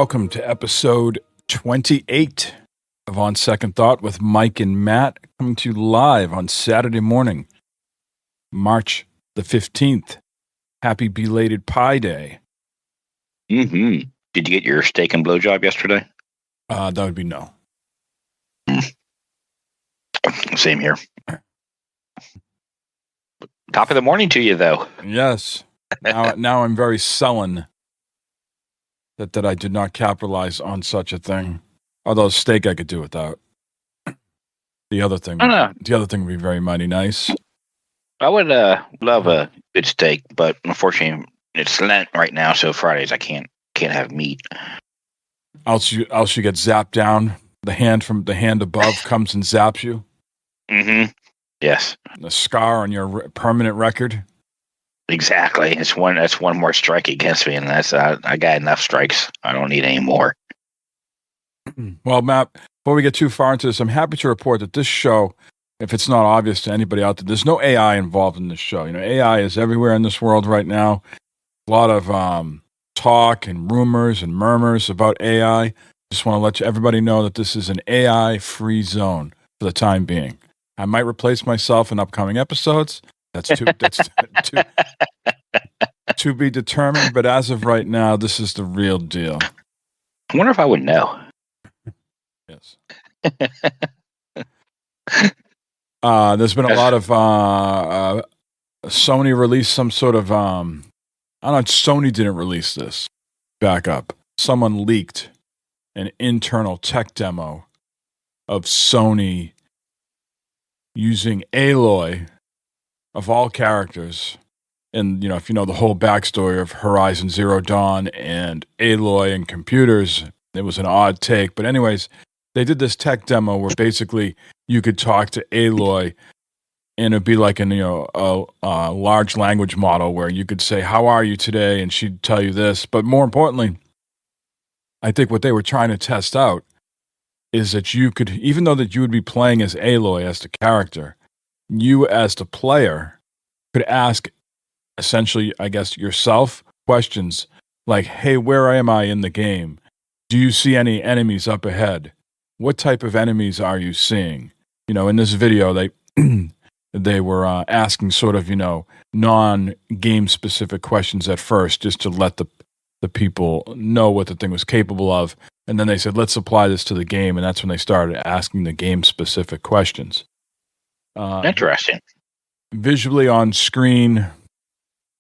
welcome to episode 28 of On Second Thought with Mike and Matt, coming to you live on Saturday morning, March the 15th. Happy belated Pi Day. Mm-hmm. Did you get your steak and blowjob yesterday? That would be no. Same here. Top of the morning to you, though. Yes. Now I'm very sullen that I did not capitalize on such a thing. Although steak I could do without. The other thing would be very mighty nice. I would love a good steak, but unfortunately it's Lent right now, so Fridays I can't have meat. Else you get zapped down. The hand above comes and zaps you. Mm-hmm. Yes. The scar on your permanent record. Exactly. That's one more strike against me, and that's I got enough strikes. I don't need any more. Well, Matt, before we get too far into this, I'm happy to report that this show, if it's not obvious to anybody out there, there's no AI involved in this show. You know, AI is everywhere in this world right now. A lot of talk and rumors and murmurs about AI. Just want to let everybody know that this is an AI-free zone for the time being. I might replace myself in upcoming episodes. That's to be determined. But as of right now, this is the real deal. I wonder if I would know. Yes. There's been a lot of Sony released some sort of I don't know. Sony didn't release this. Back up. Someone leaked an internal tech demo of Sony using Aloy of all characters. And, you know, if you know the whole backstory of Horizon Zero Dawn and Aloy and computers, it was an odd take. But anyways, they did this tech demo where basically you could talk to Aloy and it'd be like a large language model where you could say, "How are you today?" And she'd tell you this. But more importantly, I think what they were trying to test out is that you could, even though that you would be playing as Aloy, as the character, you as the player could ask essentially, I guess, yourself questions like, "Hey, where am I in the game? Do you see any enemies up ahead? What type of enemies are you seeing?" You know, in this video, they were asking sort of, non-game specific questions at first, just to let the people know what the thing was capable of. And then they said, let's apply this to the game. And that's when they started asking the game specific questions. Interesting. Visually on screen,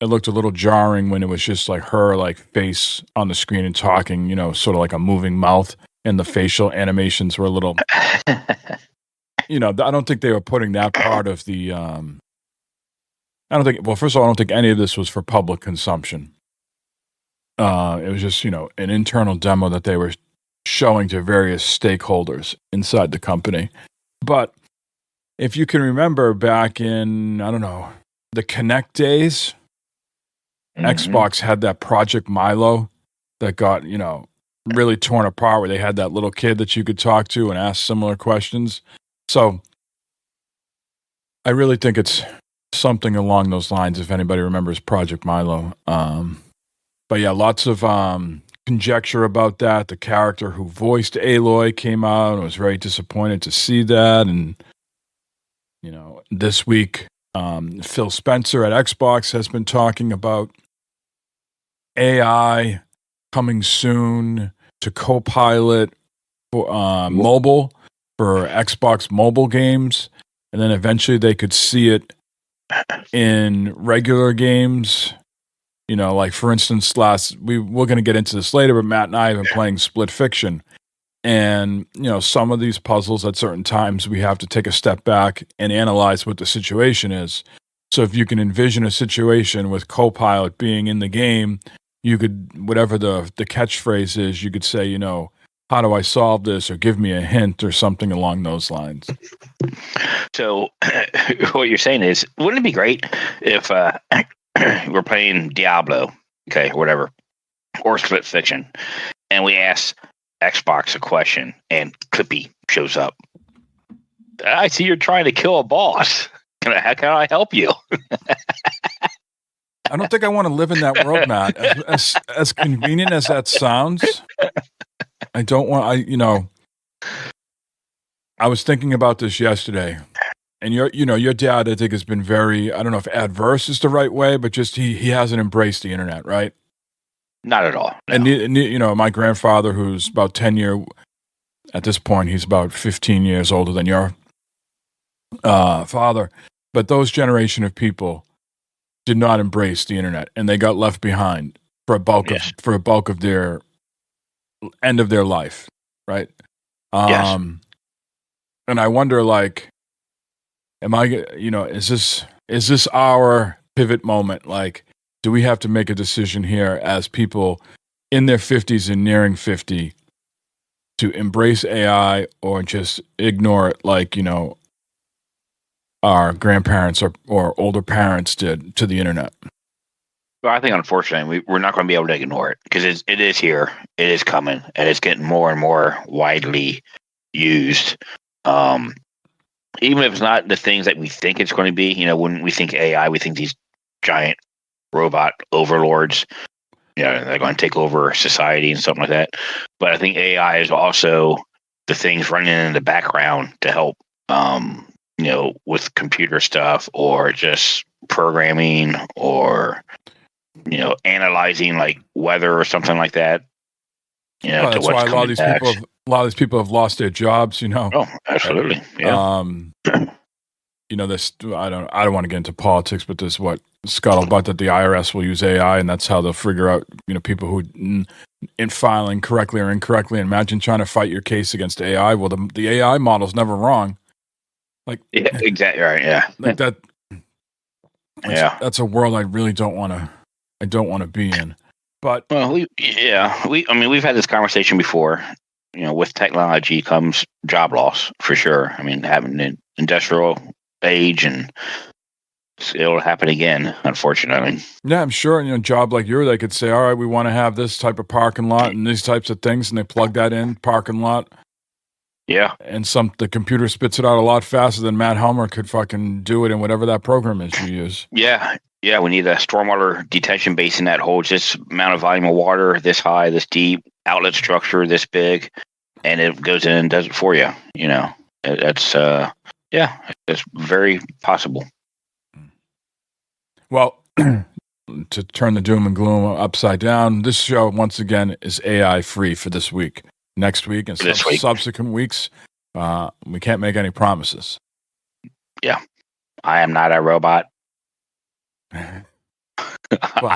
it looked a little jarring when it was just like her face on the screen and talking, sort of like a moving mouth, and the facial animations were a little, I don't think they were putting that part of the, first of all, I don't think any of this was for public consumption. It was just, an internal demo that they were showing to various stakeholders inside the company. But if you can remember back in, I don't know, the Kinect days, Xbox had that Project Milo that got, really torn apart, where they had that little kid that you could talk to and ask similar questions. So I really think it's something along those lines, if anybody remembers Project Milo. But yeah, lots of conjecture about that. The character who voiced Aloy came out and was very disappointed to see that. And, this week, Phil Spencer at Xbox has been talking about AI coming soon to Copilot for mobile, for Xbox mobile games. And then eventually they could see it in regular games. Like for instance, we're going to get into this later, but Matt and I have been playing Split Fiction. And, some of these puzzles at certain times we have to take a step back and analyze what the situation is. So if you can envision a situation with Copilot being in the game, you could, whatever the catchphrase is, you could say, how do I solve this, or give me a hint, or something along those lines. So what you're saying is, wouldn't it be great if we're playing Diablo, okay, or whatever, or Split Fiction, and we ask Xbox a question, and Clippy shows up. I see you're trying to kill a boss. How can I help you? I don't think I want to live in that world, Matt. As convenient as that sounds, I don't want. I was thinking about this yesterday, and your dad, I think, has been very. I don't know if adverse is the right way, but just he hasn't embraced the internet, right? Not at all. No. And my grandfather, who's about 10 years at this point, he's about 15 years older than your father. But those generation of people did not embrace the internet, and they got left behind for a bulk of their end of their life, right? Yes. And I wonder, like, is this our pivot moment? Like, do we have to make a decision here as people in their 50s and nearing 50 to embrace AI or just ignore it like, our grandparents or older parents did to the internet? Well, I think, unfortunately, we're not going to be able to ignore it because it is here, it is coming, and it's getting more and more widely used. Even if it's not the things that we think it's going to be, when we think AI, we think these giant robot overlords, they're going to take over society and something like that. But I think AI is also the things running in the background to help, with computer stuff or just programming or, analyzing like weather or something like that. That's why a lot of these people have lost their jobs. Oh, absolutely. Yeah. This I don't want to get into politics, but there's scuttlebutt that the IRS will use AI, and that's how they'll figure out people who in filing correctly or incorrectly. Imagine trying to fight your case against AI. Well, the AI model's never wrong. Like, yeah, exactly right. Yeah, like that. Yeah, that's a world I really don't want to. I don't want to be in. But we've had this conversation before. With technology comes job loss for sure. I mean, having an industrial age, and it'll happen again, unfortunately. Yeah, I'm sure. Job like yours, they could say, "All right, we want to have this type of parking lot and these types of things," and they plug that in parking lot. Yeah, and the computer spits it out a lot faster than Matt Helmer could fucking do it in whatever that program is you use. Yeah. We need a stormwater detention basin that holds this amount of volume of water, this high, this deep, outlet structure this big, and it goes in and does it for you. It's it's very possible. Well, to turn the doom and gloom upside down, this show once again is AI free for this week. Next week and subsequent weeks, we can't make any promises. Yeah, I am not a robot. I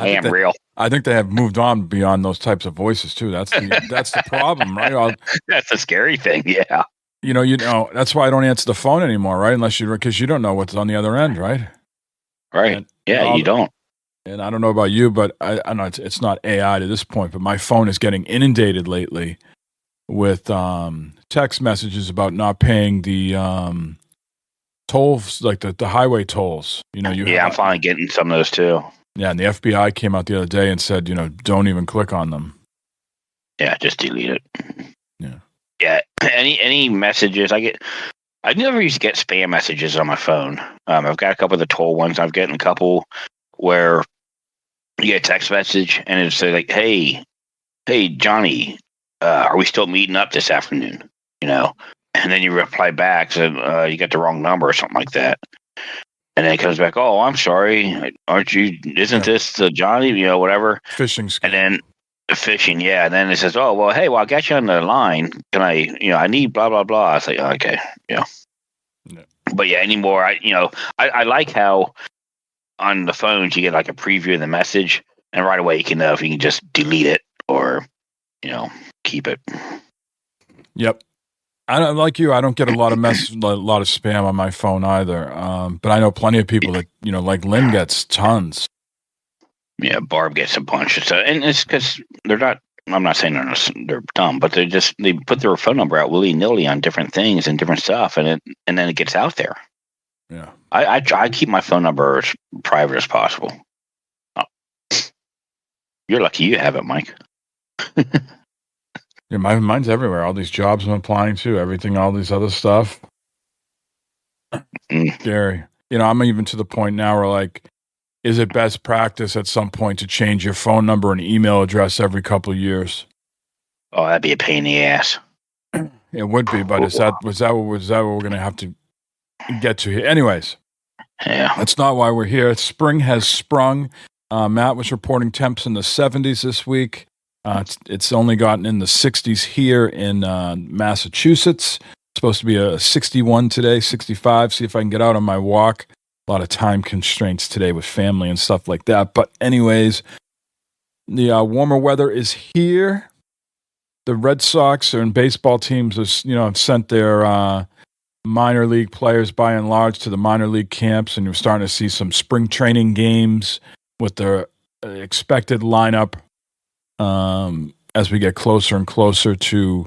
am real. I think they have moved on beyond those types of voices too. That's the problem, right? That's the scary thing. Yeah. That's why I don't answer the phone anymore, right? Because you don't know what's on the other end, right? Right. You don't. And I don't know about you, but I know it's not AI to this point, but my phone is getting inundated lately with text messages about not paying the tolls, like the highway tolls. I'm finally getting some of those too. Yeah, and the FBI came out the other day and said, don't even click on them. Yeah, just delete it. Yeah. Yeah. Any messages I get, I never used to get spam messages on my phone. I've got a couple of the toll ones. I've gotten a couple where you get a text message and it say like, "Hey, Johnny, are we still meeting up this afternoon?" And then you reply back, so you got the wrong number or something like that. And then it comes back, "Oh, I'm sorry. Aren't you? Isn't this Johnny? Whatever." Phishing scheme. And then phishing, yeah. And then it says, "Oh, well, hey, I got you on the line. Can I need blah blah blah." I say, "Okay, yeah." But yeah, anymore, I like how on the phones you get like a preview of the message, and right away you can know if you can just delete it or keep it. Yep. I don't like you. I don't get a lot of spam on my phone either. But I know plenty of people that like Lynn gets tons. Yeah, Barb gets a bunch. And it's because they're not. I'm not saying they're dumb, but they put their phone number out willy nilly on different things and different stuff, and then it gets out there. Yeah, I keep my phone number as private as possible. Oh. You're lucky you have it, Mike. Yeah, mine's everywhere. All these jobs I'm applying to, everything, all these other stuff. Scary. I'm even to the point now where like is it best practice at some point to change your phone number and email address every couple of years? Oh, that'd be a pain in the ass. It would be, but was that what we're going to have to get to here? Anyways, yeah, that's not why we're here. Spring has sprung. Matt was reporting temps in the 70s this week. It's only gotten in the 60s here in Massachusetts. It's supposed to be a 61 today, 65. See if I can get out on my walk. A lot of time constraints today with family and stuff like that. But anyways, the warmer weather is here. The Red Sox and baseball teams have sent their minor league players by and large to the minor league camps, and you're starting to see some spring training games with their expected lineup as we get closer and closer to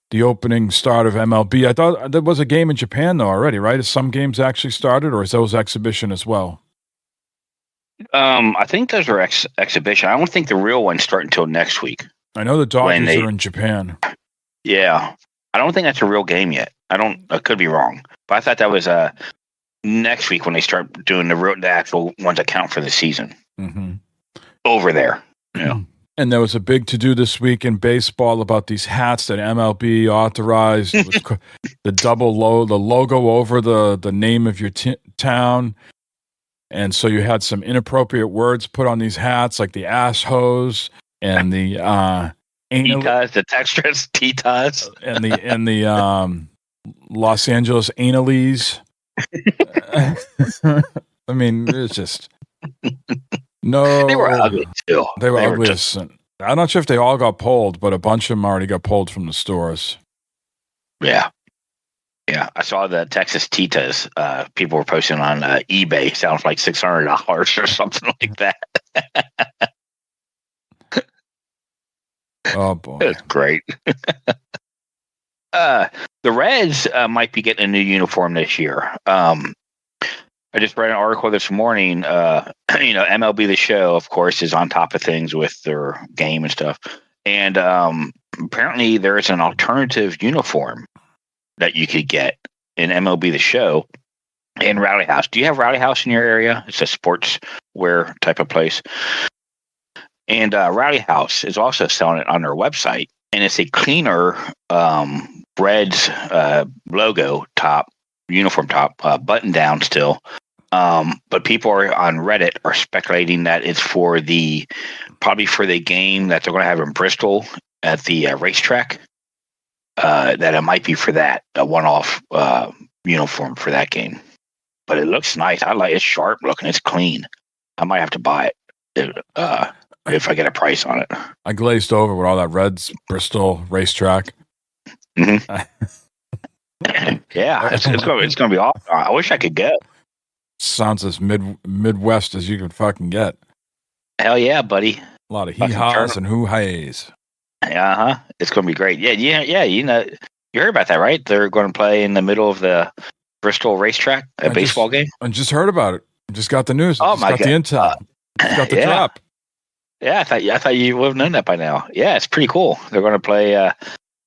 the opening start of MLB. I thought there was a game in Japan, though, already, right? Has some games actually started, or is those exhibition as well? I think those are exhibition. I don't think the real ones start until next week. I know the Dodgers are in Japan. Yeah. I don't think that's a real game yet. I could be wrong. But I thought that was next week when they start doing the actual ones that count for the season. Mm-hmm. Over there. Yeah. And there was a big to-do this week in baseball about these hats that MLB authorized. It was the the logo over the name of your town. And so you had some inappropriate words put on these hats, like the ass hose and the Titas, the textures, Titas. and the Los Angeles analies. I mean, it's just no. They were ugly too. They were ugly. I'm not sure if they all got pulled, but a bunch of them already got pulled from the stores. Yeah. Yeah. I saw the Texas Titas. People were posting on eBay. Sounds like $600 or something like that. Oh, boy. That's great. The Reds might be getting a new uniform this year. I just read an article this morning. MLB The Show, of course, is on top of things with their game and stuff. And apparently there is an alternative uniform that you could get in MLB The Show in Rowdy House. Do you have Rowdy House in your area? It's a sports wear type of place. And Rowdy House is also selling it on their website. And it's a cleaner Reds logo top, uniform top, button down still. But people on Reddit are speculating that it's probably for the game that they're going to have in Bristol at the racetrack. That it might be for that, a one-off uniform for that game. But it looks nice. It's sharp looking. It's clean. I might have to buy it if I get a price on it. I glazed over with all that Reds Bristol racetrack. Mm-hmm. Yeah, it's going to be awesome. I wish I could go. Sounds as Midwest as you can fucking get. Hell yeah, buddy. A lot of hee-haws and hoo-hays. Uh-huh. It's going to be great. Yeah. You heard about that, right? They're going to play in the middle of the Bristol racetrack, baseball game. I just heard about it. Just got the news. Got the intel. Got the drop. Yeah, I thought you would have known that by now. Yeah, it's pretty cool. They're going to play. I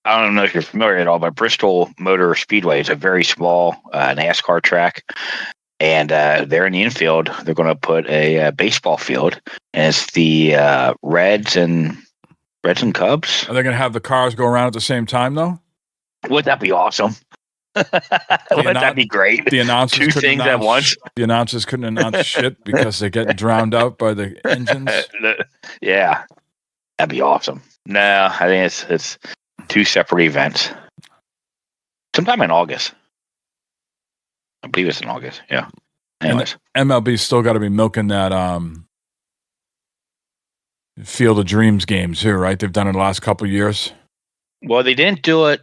don't know if you're familiar at all, but Bristol Motor Speedway is a very small NASCAR track, and there in the infield, they're going to put a baseball field, and it's the Reds and Cubs. Are they going to have the cars go around at the same time, though? Would that be awesome? Would that be great? The announcers two things at once. The announcers couldn't announce shit because they're getting drowned out by the engines. Yeah, that'd be awesome. No, I think it's two separate events. Sometime in August. I believe it's in August. Yeah. Anyways, and MLB's still got to be milking that Field of Dreams games here, right? They've done it the last couple of years. Well, they didn't do it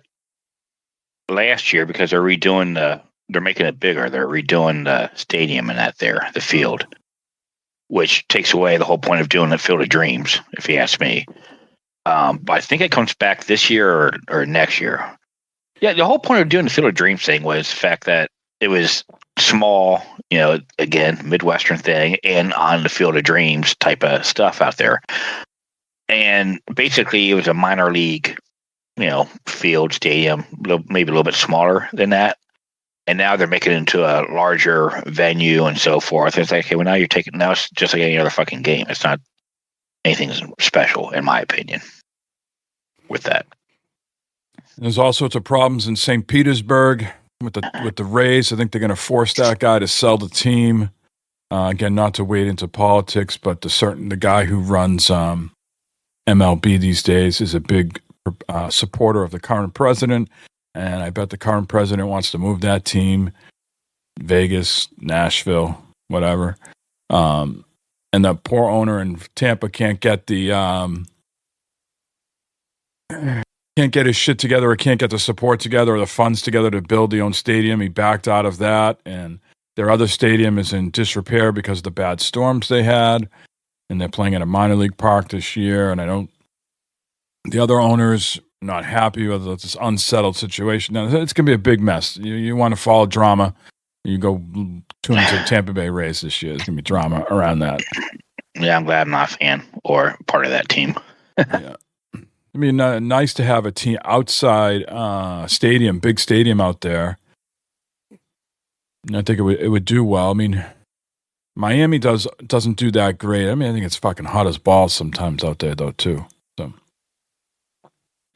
last year because they're making it bigger. They're redoing the stadium and the field, which takes away the whole point of doing the Field of Dreams, if you ask me. But I think it comes back this year or next year. Yeah, the whole point of doing the Field of Dreams thing was the fact that it was small, again, Midwestern thing, and on the Field of Dreams type of stuff out there. And basically, it was a minor league, field, stadium, maybe a little bit smaller than that. and now they're making it into a larger venue and so forth. It's like, okay, well, now it's just like any other fucking game. It's not anything special, in my opinion, with that. There's all sorts of problems in St. Petersburg with the Rays. I think they're going to force that guy to sell the team. Again, not to wade into politics, but the guy who runs MLB these days is a big supporter of the current president, and I bet the current president wants to move that team, Vegas, Nashville, whatever. And the poor owner in Tampa can't get his shit together, or can't get the support together or the funds together to build the own stadium. He backed out of that, and their other stadium is in disrepair because of the bad storms they had, and they're playing at a minor league park this year. And the other owners not happy with this unsettled situation. Now, it's going to be a big mess. You want to follow drama, you go tune into Tampa Bay Rays this year. There's going to be drama around that. Yeah, I'm glad I'm not a fan or part of that team. Yeah. I mean, nice to have a team outside stadium, big stadium out there. And I think it would do well. I mean, Miami doesn't do that great. I mean, I think it's fucking hot as balls sometimes out there, though, too. So,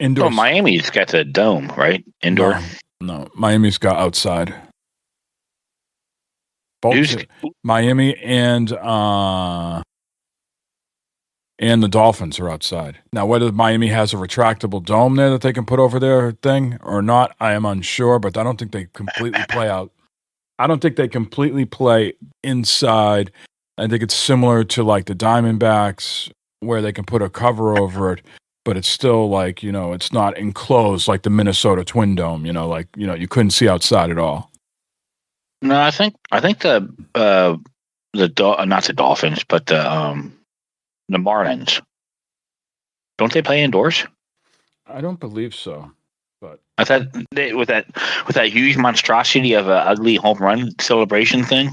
indoor. Well, Miami's got the dome, right? Indoor. No, Miami's got outside. Both Miami and the Dolphins are outside. Now, whether Miami has a retractable dome there that they can put over their thing or not, I am unsure, but I don't think they completely play out. I don't think they completely play inside. I think it's similar to like the Diamondbacks where they can put a cover over it, but it's still like, it's not enclosed like the Minnesota Twin Dome, you couldn't see outside at all. No, I think the not the Dolphins, but the Marlins. Don't they play indoors? I don't believe so. But I thought with that huge monstrosity of an ugly home run celebration thing.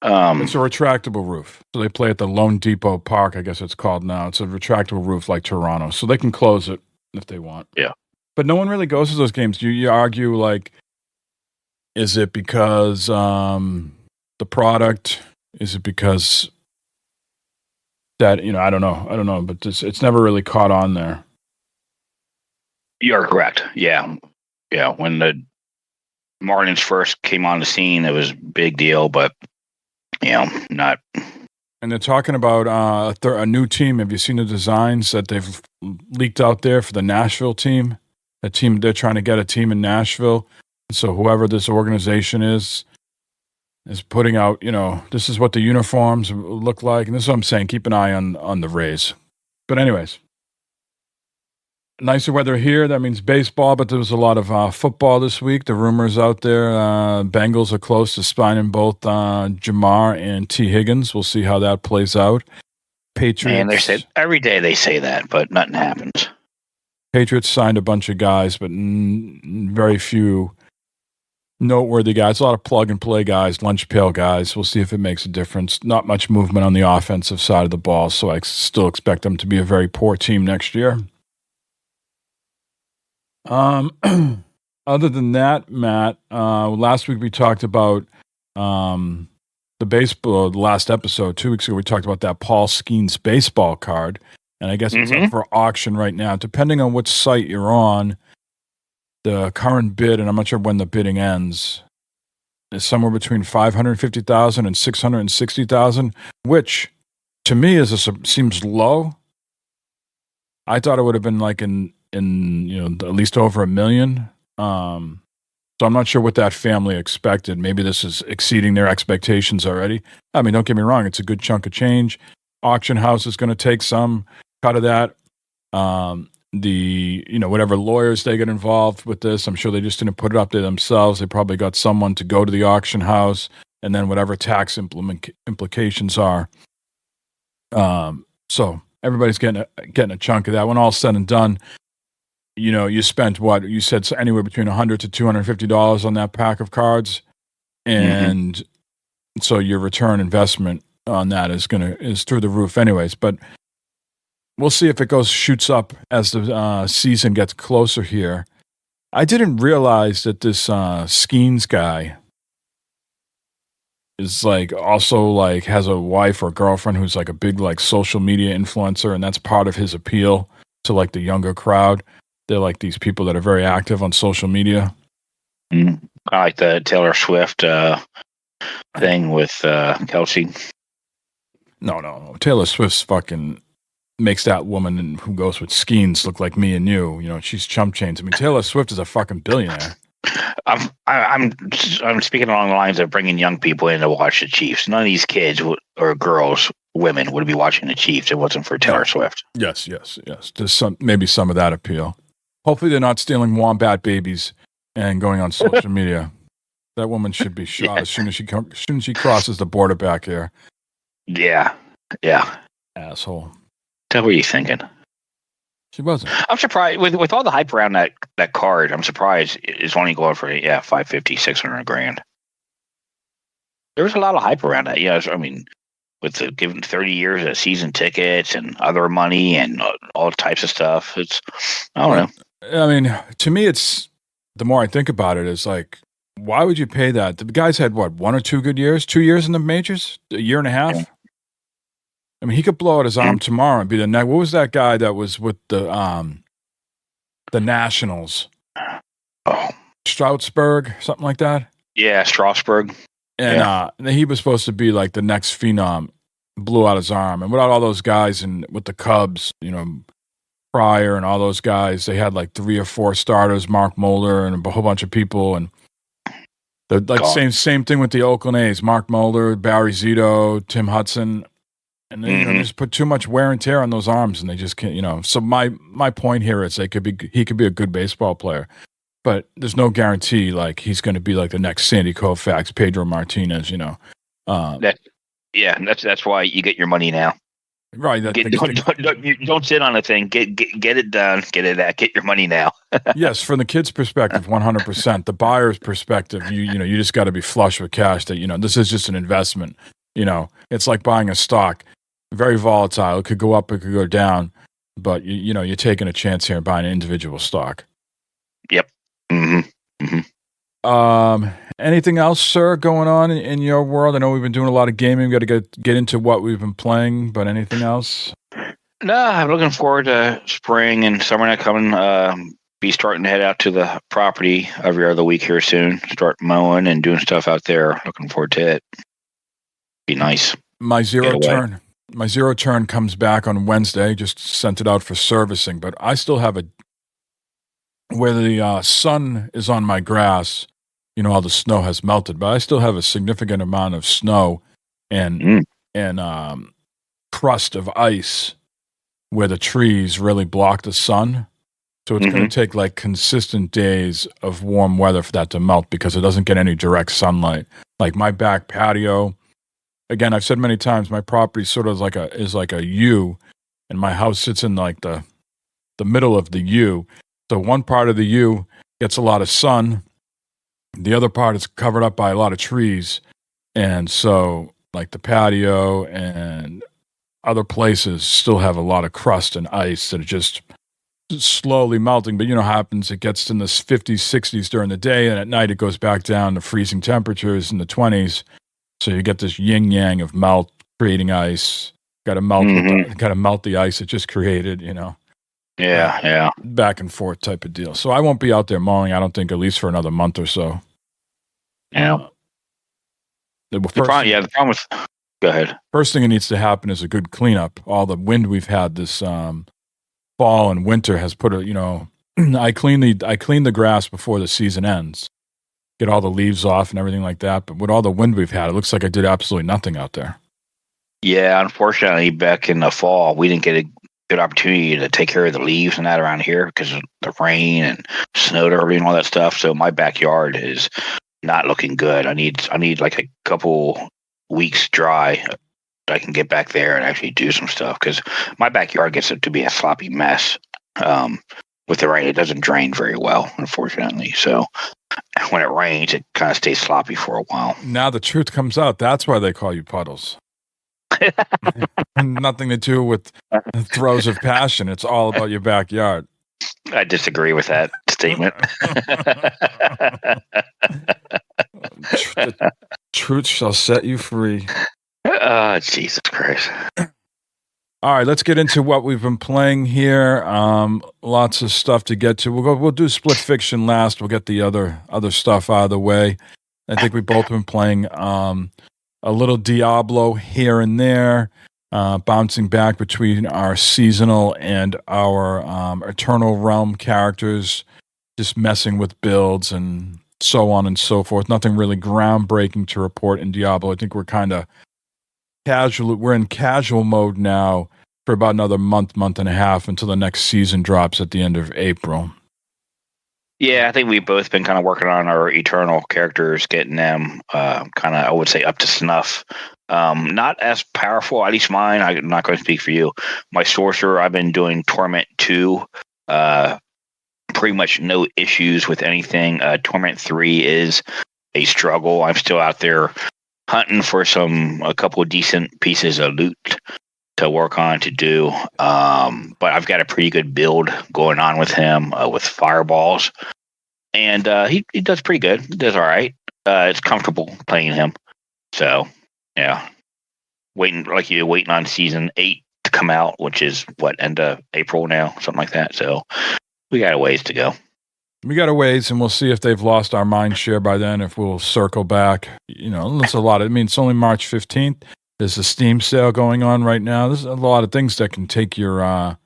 It's a retractable roof. So they play at the Lone Depot Park, I guess it's called now. It's a retractable roof like Toronto. So they can close it if they want. Yeah. But no one really goes to those games. You argue, like, is it because the product? Is it because that, I don't know, but it's never really caught on there. You're correct. Yeah. When the Marlins first came on the scene, it was a big deal, but not. And they're talking about a new team. Have you seen the designs that they've leaked out there for the Nashville team? They're trying to get a team in Nashville. So whoever this organization is putting out, this is what the uniforms look like. And this is what I'm saying. Keep an eye on the Rays. But anyways, nicer weather here. That means baseball, but there was a lot of football this week. The rumors out there, Bengals are close to signing both Jamar and T. Higgins. We'll see how that plays out. Patriots. Man, every day they say that, but nothing happens. Patriots signed a bunch of guys, but very few noteworthy guys. A lot of plug-and-play guys, lunch pail guys. We'll see if it makes a difference. Not much movement on the offensive side of the ball, so I still expect them to be a very poor team next year. Other than that, Matt, last week we talked about the baseball. The last episode, 2 weeks ago, we talked about that Paul Skenes baseball card. And I guess it's up for auction right now. Depending on which site you're on, the current bid, and I'm not sure when the bidding ends, is somewhere between $550,000 and $660,000, which to me seems low. I thought it would have been like in at least over $1 million. So I'm not sure what that family expected. Maybe this is exceeding their expectations already. I mean, don't get me wrong; it's a good chunk of change. Auction house is going to take some cut of that. Whatever lawyers they get involved with this, I'm sure they just didn't put it up there themselves. They probably got someone to go to the auction house, and then whatever tax implications are. So everybody's getting a chunk of that. When all's said and done, you spent what you said, anywhere between $100 to $250 on that pack of cards, and so your return investment on that is through the roof anyways. But we'll see if it shoots up as the season gets closer here. I didn't realize that this Skenes guy is like also like has a wife or girlfriend who's like a big like social media influencer, and that's part of his appeal to like the younger crowd. They're like these people that are very active on social media. I like the Taylor Swift thing with Kelsey. No. Taylor Swift's fucking makes that woman who goes with Skenes look like me and you. You know, she's chump change. I mean, Taylor Swift is a fucking billionaire. I'm speaking along the lines of bringing young people in to watch the Chiefs. None of these kids or girls, women would be watching the Chiefs if it wasn't for Taylor Swift. Yes. There's maybe some of that appeal. Hopefully, they're not stealing wombat babies and going on social media. That woman should be shot as soon as she crosses the border back here. Yeah. Asshole. What were you thinking? She wasn't. I'm surprised with all the hype around that card. I'm surprised it's only going for $550, $600,000. There was a lot of hype around that. Yeah, I mean, with the given 30 years of season tickets and other money and all types of stuff. I don't know. I mean, to me, it's the more I think about it, it's like, why would you pay that? The guys had what, 1 or 2 good years, 2 years in the majors, a year and a half. Yeah. I mean, he could blow out his arm tomorrow and be the next. What was that guy that was with the Nationals? Oh, Stroudsburg, something like that. Yeah, Strasburg. And he was supposed to be like the next phenom. Blew out his arm, and without all those guys and with the Cubs, you know, Pryor and all those guys, they had like 3 or 4 starters, Mark Mulder and a whole bunch of people, and the like same thing with the Oakland A's, Mark Mulder, Barry Zito, Tim Hudson. And they just put too much wear and tear on those arms, and they just can't, you know. So my point here is he could be a good baseball player, but there's no guarantee like he's going to be like the next Sandy Koufax, Pedro Martinez, you know. That's why you get your money now. Right. Don't sit on a thing. Get it done. Get your money now. Yes, from the kid's perspective, 100%. The buyer's perspective, you just got to be flush with cash. That, you know, this is just an investment. You know, it's like buying a stock. Very volatile. It could go up, it could go down, but you know, you're taking a chance here and buying an individual stock. Yep. Anything else, sir, going on in your world? I know we've been doing a lot of gaming. We've got to get into what we've been playing, but anything else? No, I'm looking forward to spring and summer not coming. Be starting to head out to the property every other week here soon. Start mowing and doing stuff out there. Looking forward to it. Be nice. My zero turn comes back on Wednesday. Just sent it out for servicing, but I still have where the sun is on my grass. You know, all the snow has melted, but I still have a significant amount of snow and crust of ice where the trees really block the sun. So it's going to take like consistent days of warm weather for that to melt because it doesn't get any direct sunlight. Like my back patio. Again, I've said many times, my property sort of is like a U, and my house sits in like the middle of the U. So one part of the U gets a lot of sun, the other part is covered up by a lot of trees, and so like the patio and other places still have a lot of crust and ice that are just slowly melting. But you know what happens? It gets in the 50s, 60s during the day, and at night it goes back down to freezing temperatures in the 20s. So you get this yin yang of melt creating ice. Got to melt. Got to melt the ice it just created. You know. Yeah. Back and forth type of deal. So I won't be out there mowing. I don't think, at least for another month or so. Yeah. The problem with. Go ahead. First thing that needs to happen is a good cleanup. All the wind we've had this fall and winter has put a. You know, I clean the grass before the season ends. Get all the leaves off and everything like that. But with all the wind we've had, it looks like I did absolutely nothing out there. Yeah, unfortunately, back in the fall, we didn't get a good opportunity to take care of the leaves and that around here because of the rain and snow early and all that stuff. So my backyard is not looking good. I need like a couple weeks dry. I can get back there and actually do some stuff because my backyard gets to be a sloppy mess. With the rain, it doesn't drain very well, unfortunately. So when it rains, it kind of stays sloppy for a while. Now the truth comes out. That's why they call you Puddles. Nothing to do with throes of passion. It's all about your backyard. I disagree with that statement. The truth shall set you free. Jesus Christ. All right, let's get into what we've been playing here. Lots of stuff to get to. We'll do Split Fiction last. We'll get the other stuff out of the way. I think we've both been playing a little Diablo here and there, bouncing back between our seasonal and our Eternal Realm characters, just messing with builds and so on and so forth. Nothing really groundbreaking to report in Diablo. I think we're kind of casual. We're in casual mode now for about another month and a half until the next season drops at the end of April. Yeah, I think we've both been kind of working on our Eternal characters, getting them kind of, I would say, up to snuff. Not as powerful, at least mine. I'm not going to speak for you. My sorcerer, I've been doing Torment 2. Pretty much no issues with anything. Torment 3 is a struggle. I'm still out there hunting for a couple of decent pieces of loot to work on to do. But I've got a pretty good build going on with him with fireballs. And he does pretty good. He does all right. It's comfortable playing him. So, yeah. Waiting on season 8 to come out, which is end of April now, something like that. So we got a ways to go. We got a ways, and we'll see if they've lost our mind share by then, if we'll circle back. That's a lot. I mean, it's only March 15th. There's a Steam sale going on right now. There's a lot of things that can take your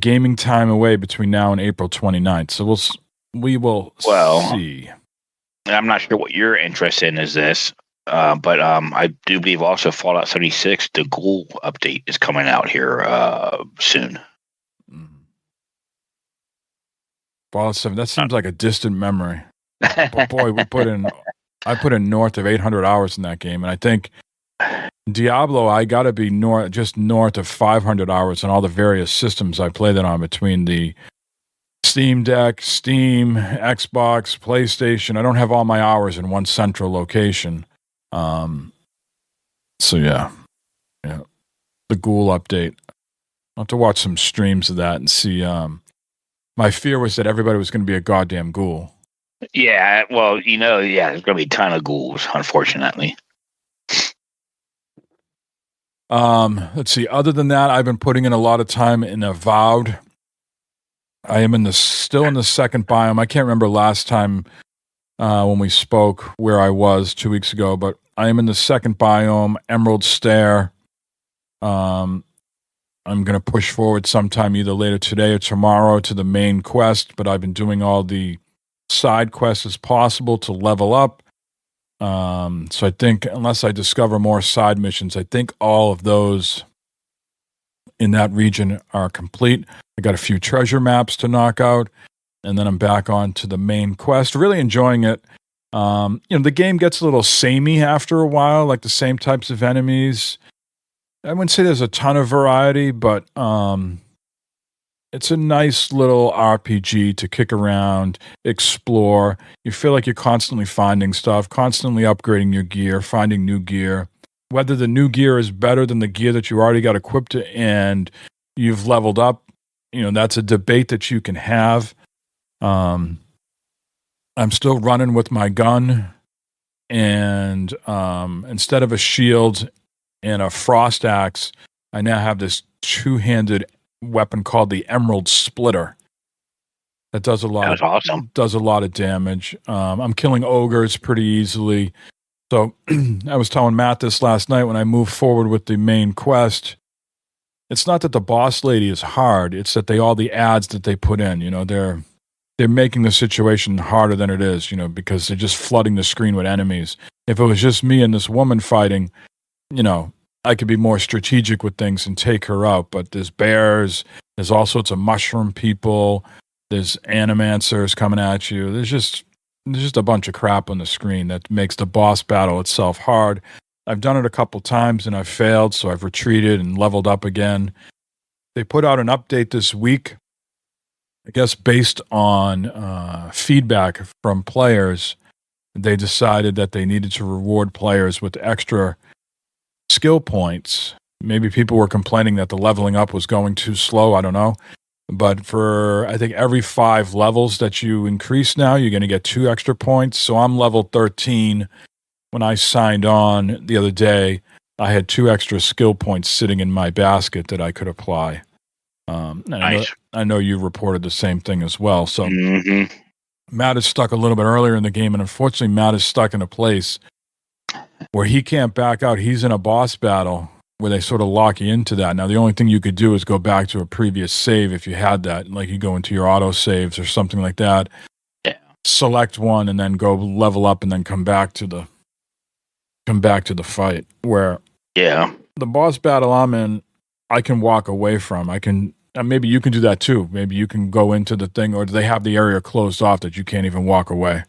gaming time away between now and April 29th. So we will see. I'm not sure what you're interested in is this, but I do believe also Fallout 76, the Ghoul update, is coming out here soon. Fallout 7, that seems like a distant memory. But boy, I put in north of 800 hours in that game, and I think Diablo, I got to be just north of 500 hours on all the various systems I played it on, between the Steam Deck, Steam, Xbox, PlayStation. I don't have all my hours in one central location. So yeah. The Ghoul update. I'll have to watch some streams of that and see. My fear was that everybody was going to be a goddamn ghoul. Yeah, well, there's going to be a ton of ghouls, unfortunately. Let's see. Other than that, I've been putting in a lot of time in Avowed. I am still in the second biome. I can't remember last time when we spoke where I was 2 weeks ago, but I am in the second biome, Emerald Stair. I'm going to push forward sometime either later today or tomorrow to the main quest, but I've been doing all the side quests as possible to level up. So I think, unless I discover more side missions, I think all of those in that region are complete. I got a few treasure maps to knock out, and then I'm back on to the main quest. Really enjoying it. The game gets a little samey after a while, like the same types of enemies. I wouldn't say there's a ton of variety, but it's a nice little RPG to kick around, explore. You feel like you're constantly finding stuff, constantly upgrading your gear, finding new gear. Whether the new gear is better than the gear that you already got equipped and you've leveled up, that's a debate that you can have. I'm still running with my gun, and instead of a shield and a frost axe, I now have this two-handed weapon called the Emerald Splitter that does a lot. That's awesome. Does a lot of damage. I'm killing ogres pretty easily. So I was telling Matt this last night when I moved forward with the main quest. It's not that the boss lady is hard; it's that all the ads that they put in, they're making the situation harder than it is, because they're just flooding the screen with enemies. If it was just me and this woman fighting, I could be more strategic with things and take her out. But there's bears, there's all sorts of mushroom people, there's animancers coming at you. There's just a bunch of crap on the screen that makes the boss battle itself hard. I've done it a couple times and I've failed, so I've retreated and leveled up again. They put out an update this week, I guess based on feedback from players. They decided that they needed to reward players with extra skill points. Maybe people were complaining that the leveling up was going too slow. I don't know. But for, I think, every 5 levels that you increase now, you're going to get 2 extra points. So I'm level 13. When I signed on the other day, I had 2 extra skill points sitting in my basket that I could apply. Nice. I know you reported the same thing as well. So Mm-hmm. Matt is stuck a little bit earlier in the game, and unfortunately, Matt is stuck in a place where he can't back out. He's in a boss battle where they sort of lock you into that. Now, the only thing you could do is go back to a previous save if you had that. Like you go into your auto saves or something like that. Yeah. Select one and then go level up and then come back to the fight. Where the boss battle I'm in, I can walk away from. I can. Maybe you can do that too. Maybe you can go into the thing, or do they have the area closed off that you can't even walk away?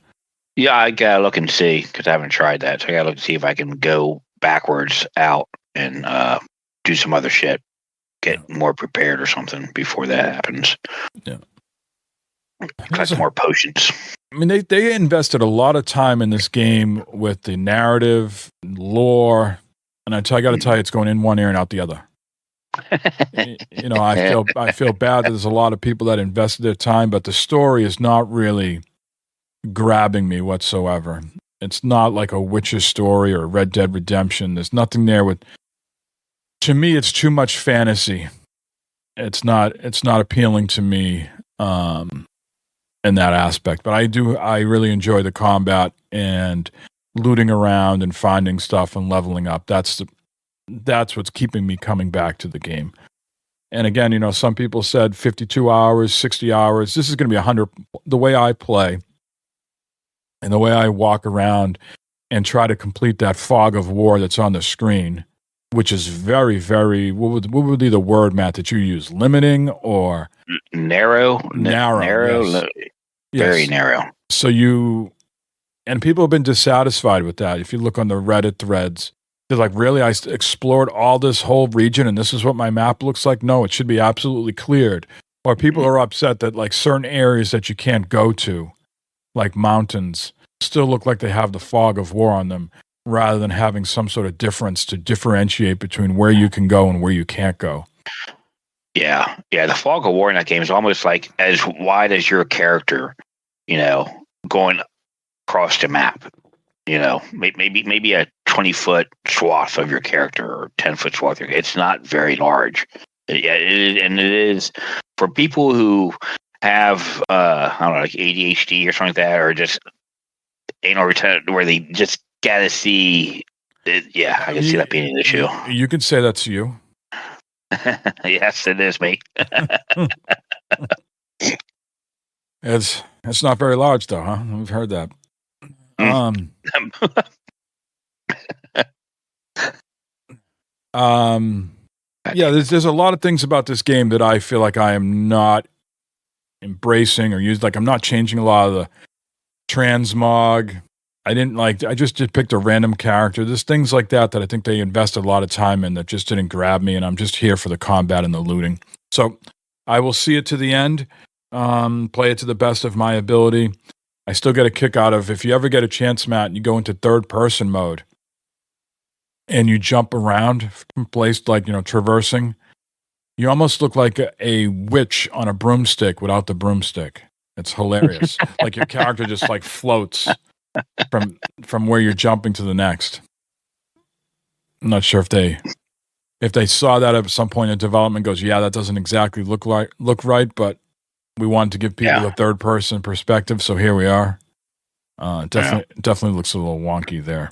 Yeah, I gotta look and see because I haven't tried that. So I gotta look and see if I can go backwards out and do some other shit, get more prepared or something before that happens. Yeah, collect more potions. I mean, they invested a lot of time in this game with the narrative, lore, and I got to tell you, it's going in one ear and out the other. You know, I feel bad that there's a lot of people that invested their time, but the story is not really grabbing me whatsoever. It's not like a Witcher story or Red Dead Redemption. There's nothing there with. To me, it's too much fantasy. It's not appealing to me in that aspect. But I really enjoy the combat and looting around and finding stuff and leveling up. That's what's keeping me coming back to the game. And again, you know, some people said 52 hours, 60 hours. This is going to be 100. The way I play and the way I walk around and try to complete that fog of war that's on the screen, which is very, very, what would be the word, Matt, that you use? Limiting or? Narrow. Yes. Very narrow. So and people have been dissatisfied with that. If you look on the Reddit threads, they're like, really? I explored all this whole region and this is what my map looks like? No, it should be absolutely cleared. Or people are upset that like certain areas that you can't go to, like mountains, still look like they have the fog of war on them rather than having some sort of difference to differentiate between where you can go and where you can't go. Yeah. The fog of war in that game is almost like as wide as your character, you know, going across the map. You know, maybe a 20-foot swath of your character or 10-foot swath. It's not very large. Yeah, it is for people who have I don't know, like ADHD or something like that, or just anal retention, where they just gotta see. Yeah, I can see that being an issue. You can say that's you. Yes, it is me. It's not very large though, huh? We've heard that. Yeah, there's a lot of things about this game that I feel like I am not embracing or used. Like I'm not changing a lot of the transmog. I just picked a random character. There's things like that I think they invested a lot of time in that just didn't grab me, and I'm just here for the combat and the looting. So I will see it to the end, play it to the best of my ability. I still get a kick out of if you ever get a chance, Matt, and you go into third person mode and you jump around from place, like, you know, traversing, you almost look like a witch on a broomstick without the broomstick. It's hilarious. Like your character just like floats from where you're jumping to the next. I'm not sure if they saw that at some point in development, goes, yeah, that doesn't exactly look right, but we wanted to give people a third person perspective, so here we are. Definitely looks a little wonky there.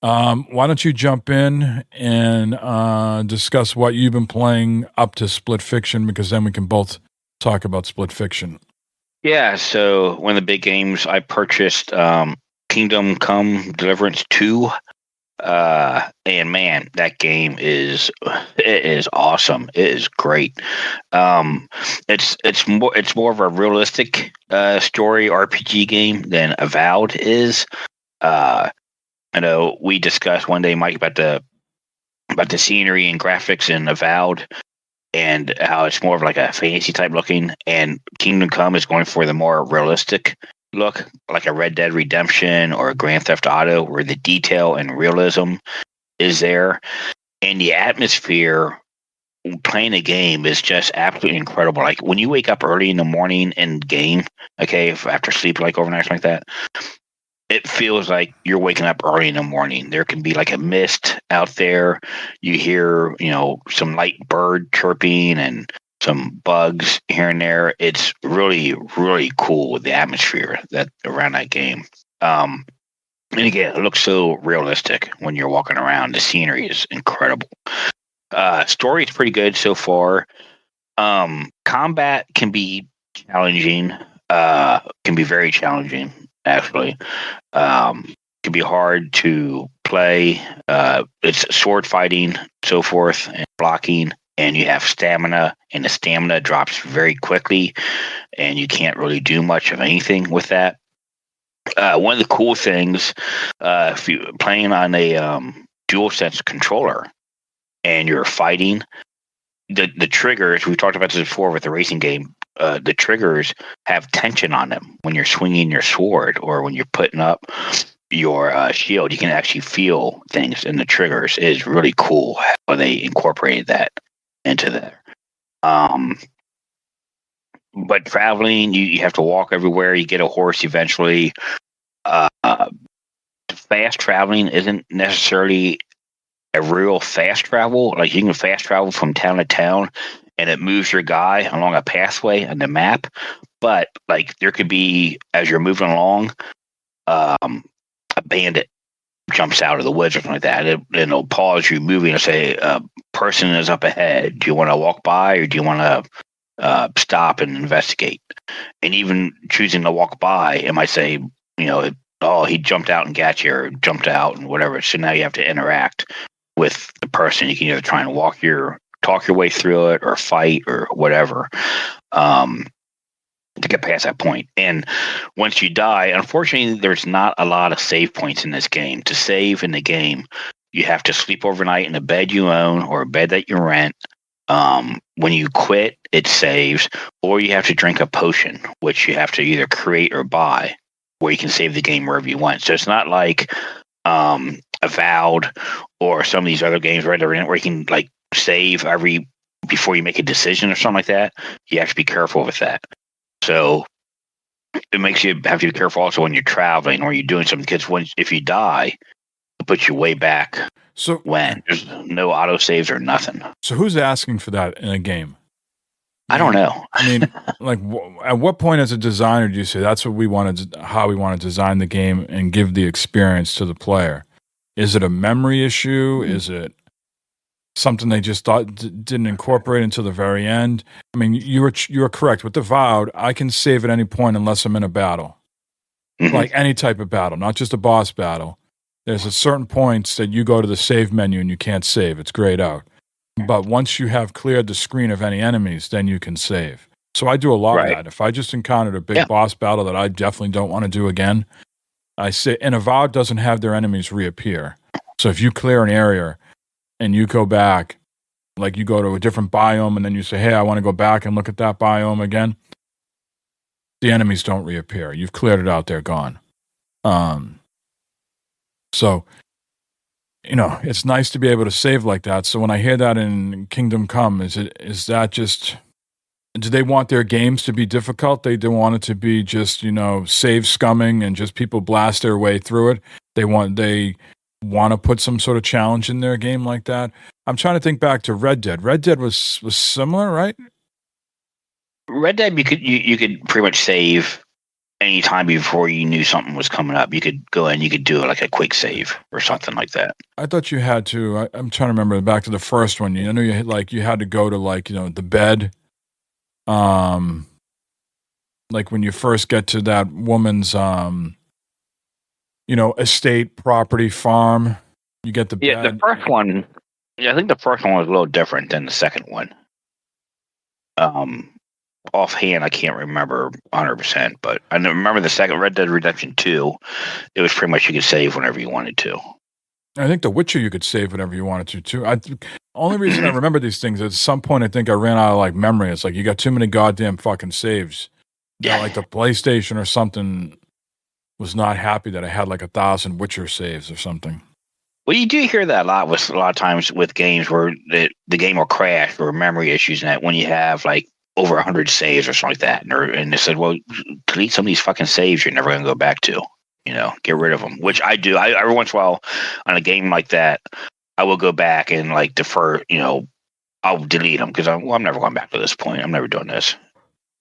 Why don't you jump in and discuss what you've been playing up to Split Fiction, because then we can both talk about Split Fiction. Yeah, so one of the big games I purchased, Kingdom Come Deliverance 2. And man, that game is awesome. It is great. It's more of a realistic story RPG game than Avowed is. I know we discussed one day, Mike, about the scenery and graphics in Avowed and how it's more of like a fantasy type looking, and Kingdom Come is going for the more realistic look, like a Red Dead Redemption or a Grand Theft Auto, where the detail and realism is there, and the atmosphere playing a game is just absolutely incredible. Like when you wake up early in the morning in game, okay, after sleep like overnight like that, it feels like you're waking up early in the morning. There can be like a mist out there. You hear, some light bird chirping and some bugs here and there. It's really, really cool with the atmosphere that around that game. And again, it looks so realistic when you're walking around. The scenery is incredible. Story is pretty good so far. Combat can be challenging. Can be very challenging, actually. Can be hard to play. It's sword fighting, so forth, and blocking, and you have stamina, and the stamina drops very quickly, and you can't really do much of anything with that. One of the cool things, if you're playing on a DualSense controller and you're fighting, the triggers, we talked about this before with the racing game, the triggers have tension on them when you're swinging your sword or when you're putting up your shield. You can actually feel things in the triggers. It is really cool how they incorporated that into there. But traveling, you have to walk everywhere. You get a horse eventually. Fast traveling isn't necessarily a real fast travel. Like you can fast travel from town to town and it moves your guy along a pathway on the map. But like there could be, as you're moving along, a bandit jumps out of the woods or something like that. It'll pause you moving and say, a person is up ahead. Do you want to walk by or do you want to stop and investigate? And even choosing to walk by, it might say, he jumped out and got you or jumped out and whatever. So now you have to interact with the person. You can either try and talk your way through it or fight or whatever to get past that point. And once you die, unfortunately, there's not a lot of save points in this game. To save in the game, you have to sleep overnight in a bed you own or a bed that you rent. When you quit, it saves, or you have to drink a potion, which you have to either create or buy, where you can save the game wherever you want. So it's not like Avowed or some of these other games where you can like save before you make a decision or something like that. You have to be careful with that. So it makes you have to be careful also when you're traveling or you're doing something, because if you die, it puts you way back. So when there's no auto saves or nothing. So who's asking for that in a game? I don't know. I mean, like, at what point as a designer do you say that's what we want how we want to design the game and give the experience to the player? Is it a memory issue? Is it something they just thought didn't incorporate until the very end? I mean, you were correct with Avowed. I can save at any point unless I'm in a battle, like any type of battle, not just a boss battle. There's a certain points that you go to the save menu and you can't save. It's grayed out. But once you have cleared the screen of any enemies, then you can save. So I do a lot of that. If I just encountered a big boss battle that I definitely don't want to do again, I say, and Avowed doesn't have their enemies reappear. So if you clear an area and you go back, like you go to a different biome and then you say, hey, I want to go back and look at that biome again, the enemies don't reappear. You've cleared it out, they're gone. So, it's nice to be able to save like that. So when I hear that in Kingdom Come, is that just, do they want their games to be difficult? They don't want it to be just, save scumming and just people blast their way through it. They want to put some sort of challenge in their game like that. I'm trying to think back to Red Dead. Red Dead was similar, right? Red Dead, you could pretty much save any time before you knew something was coming up. You could go in, you could do like a quick save or something like that. I thought you had to. I'm trying to remember back to the first one. I know you had to go to the bed. Like when you first get to that woman's estate, property, farm, you get the bed. Yeah, the first one. Yeah, I think the first one was a little different than the second one. Offhand, I can't remember 100%, but I remember the second Red Dead Redemption 2. It was pretty much you could save whenever you wanted to. I think The Witcher you could save whenever you wanted to too. Only reason I remember these things is at some point I think I ran out of memory. It's like you got too many goddamn fucking saves. Yeah, like the PlayStation or something was not happy that I had 1,000 Witcher saves or something. Well, you do hear that a lot with a lot of times with games where the game will crash or memory issues, and that when you have like over 100 saves or something like that, and they said, well, delete some of these fucking saves you're never going to go back to. Get rid of them, which I do. Every once in a while on a game like that, I will go back and like defer. I'll delete them because I'm never going back to this point. I'm never doing this.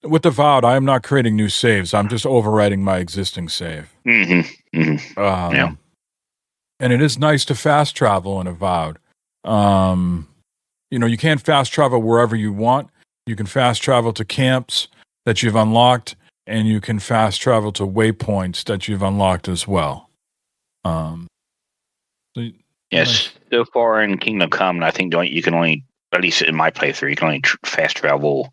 With Avowed, I am not creating new saves. I'm just overwriting my existing save. Mm-hmm. Mm-hmm. Yeah. And it is nice to fast travel in Avowed. You can't fast travel wherever you want. You can fast travel to camps that you've unlocked, and you can fast travel to waypoints that you've unlocked as well. Yes. So far in Kingdom Come, I think you can only, at least in my playthrough, you can only fast travel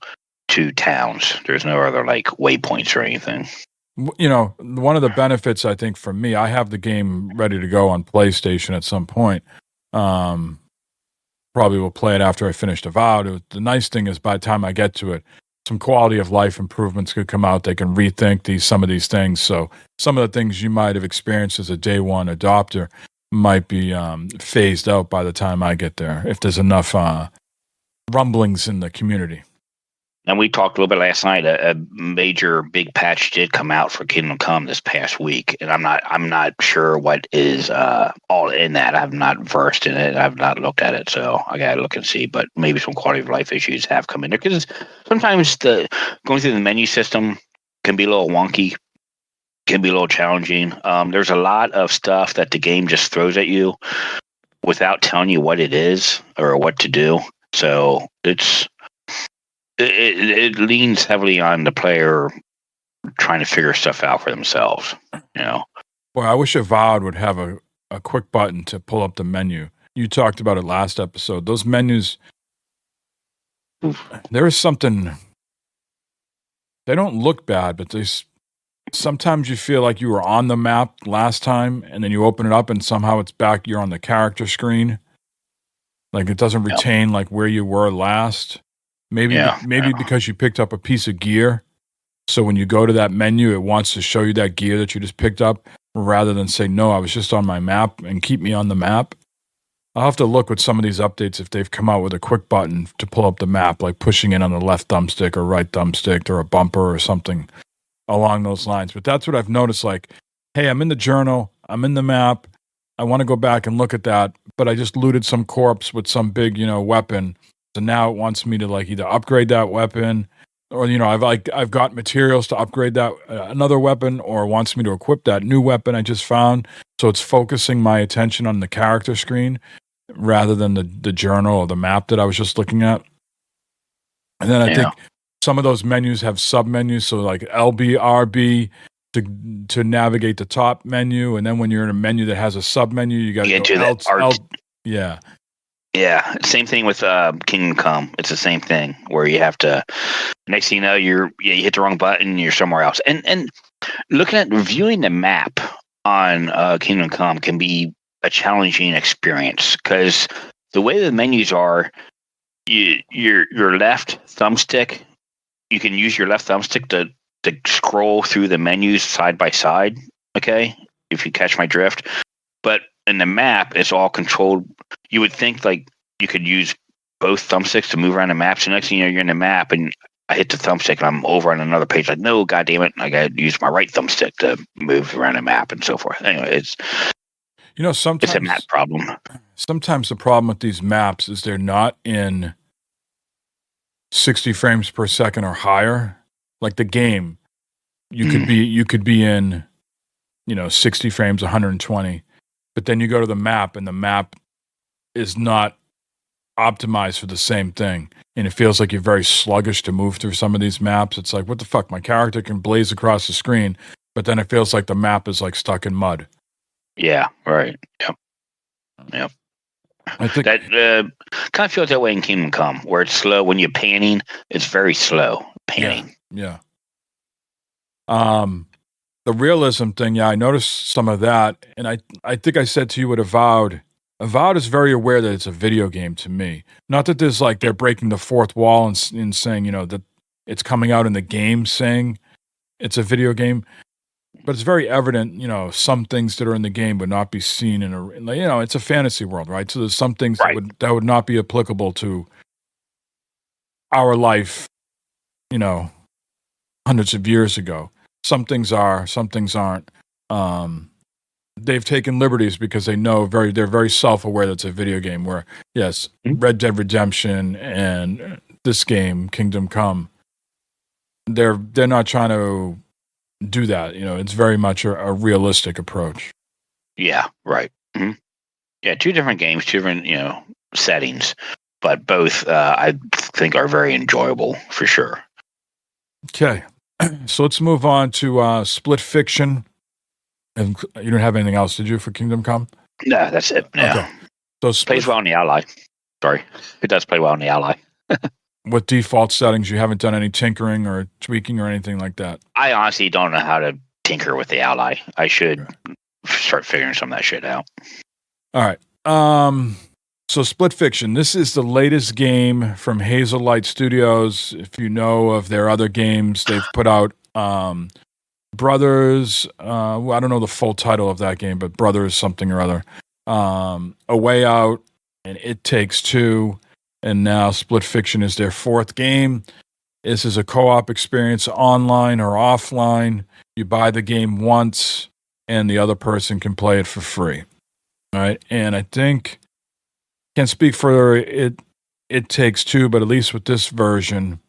to towns. There's no other like waypoints or anything. One of the benefits I think for me, I have the game ready to go on PlayStation at some point. Probably will play it after I finish Avowed. The nice thing is by the time I get to it, some quality of life improvements could come out. They can rethink some of these things. So some of the things you might have experienced as a day one adopter might be phased out by the time I get there, if there's enough rumblings in the community. And we talked a little bit last night. A major big patch did come out for Kingdom Come this past week, and I'm not sure what is all in that. I'm not versed in it. I've not looked at it, so I gotta look and see. But maybe some quality of life issues have come in there because sometimes going through the menu system can be a little wonky, can be a little challenging. There's a lot of stuff that the game just throws at you without telling you what it is or what to do. So it leans heavily on the player trying to figure stuff out for themselves. Boy, I wish Avowed would have a quick button to pull up the menu. You talked about it last episode. Those menus, there is something. They don't look bad, but sometimes you feel like you were on the map last time, and then you open it up, and somehow it's back. You're on the character screen. Like it doesn't retain like where you were last. Maybe because you picked up a piece of gear. So when you go to that menu, it wants to show you that gear that you just picked up rather than say, no, I was just on my map and keep me on the map. I'll have to look with some of these updates if they've come out with a quick button to pull up the map, like pushing it on the left thumbstick or right thumbstick or a bumper or something along those lines. But that's what I've noticed. Like, hey, I'm in the journal. I'm in the map. I want to go back and look at that, but I just looted some corpse with some big, weapon. So now it wants me to like either upgrade that weapon or, I've got materials to upgrade that another weapon, or wants me to equip that new weapon I just found. So it's focusing my attention on the character screen rather than the journal or the map that I was just looking at. And then I think some of those menus have sub menus. So like LB, RB to navigate the top menu. And then when you're in a menu that has a sub menu, you got to go yeah. Yeah, same thing with Kingdom Come. It's the same thing where you have to. Next thing you know, you hit the wrong button, you're somewhere else. And looking at reviewing the map on Kingdom Come can be a challenging experience because the way the menus are, your left thumbstick, you can use your left thumbstick to scroll through the menus side by side. Okay, if you catch my drift, but in the map, it's all controlled. You would think like you could use both thumbsticks to move around the map. So next thing you know, you're in the map and I hit the thumbstick and I'm over on another page. Like, no, God damn it. I got to use my right thumbstick to move around the map and so forth. Anyway, it's a map problem. Sometimes the problem with these maps is they're not in 60 frames per second or higher. Like the game, you could be in, 60 frames, 120. But then you go to the map, and the map is not optimized for the same thing. And it feels like you're very sluggish to move through some of these maps. It's like, what the fuck? My character can blaze across the screen, but then it feels like the map is like stuck in mud. Yeah, right. Yep. I think that kind of feels that way in Kingdom Come, where it's slow. When you're panning, it's very slow panning. Yeah. The realism thing, I noticed some of that, and I think I said to you with Avowed is very aware that it's a video game to me. Not that there's like they're breaking the fourth wall and saying, that it's coming out in the game saying it's a video game, but it's very evident, some things that are in the game would not be seen it's a fantasy world, right? So there's some things Right. that would not be applicable to our life, hundreds of years ago. Some things are, some things aren't. They've taken liberties because they know they're very self-aware that it's a video game where, yes, Red Dead Redemption and this game, Kingdom Come, they're not trying to do that. It's very much a realistic approach. Yeah, right. Mm-hmm. Yeah, two different games, two different, settings, but both I think are very enjoyable for sure. Okay. So let's move on to Split Fiction. And you don't have anything else, did you, for Kingdom Come? No, that's it. No. Okay. So plays well on the Ally. Sorry. It does play well on the Ally. What default settings? You haven't done any tinkering or tweaking or anything like that? I honestly don't know how to tinker with the Ally. I should start figuring some of that shit out. All right. So Split Fiction, this is the latest game from Hazelight Studios. If you know of their other games, they've put out Brothers, I don't know the full title of that game, but Brothers something or other. A Way Out and It Takes Two, and now Split Fiction is their fourth game. This is a co-op experience, online or offline. You buy the game once, and the other person can play it for free. All right, and I think, can't speak for it. It Takes Two, but at least with this version,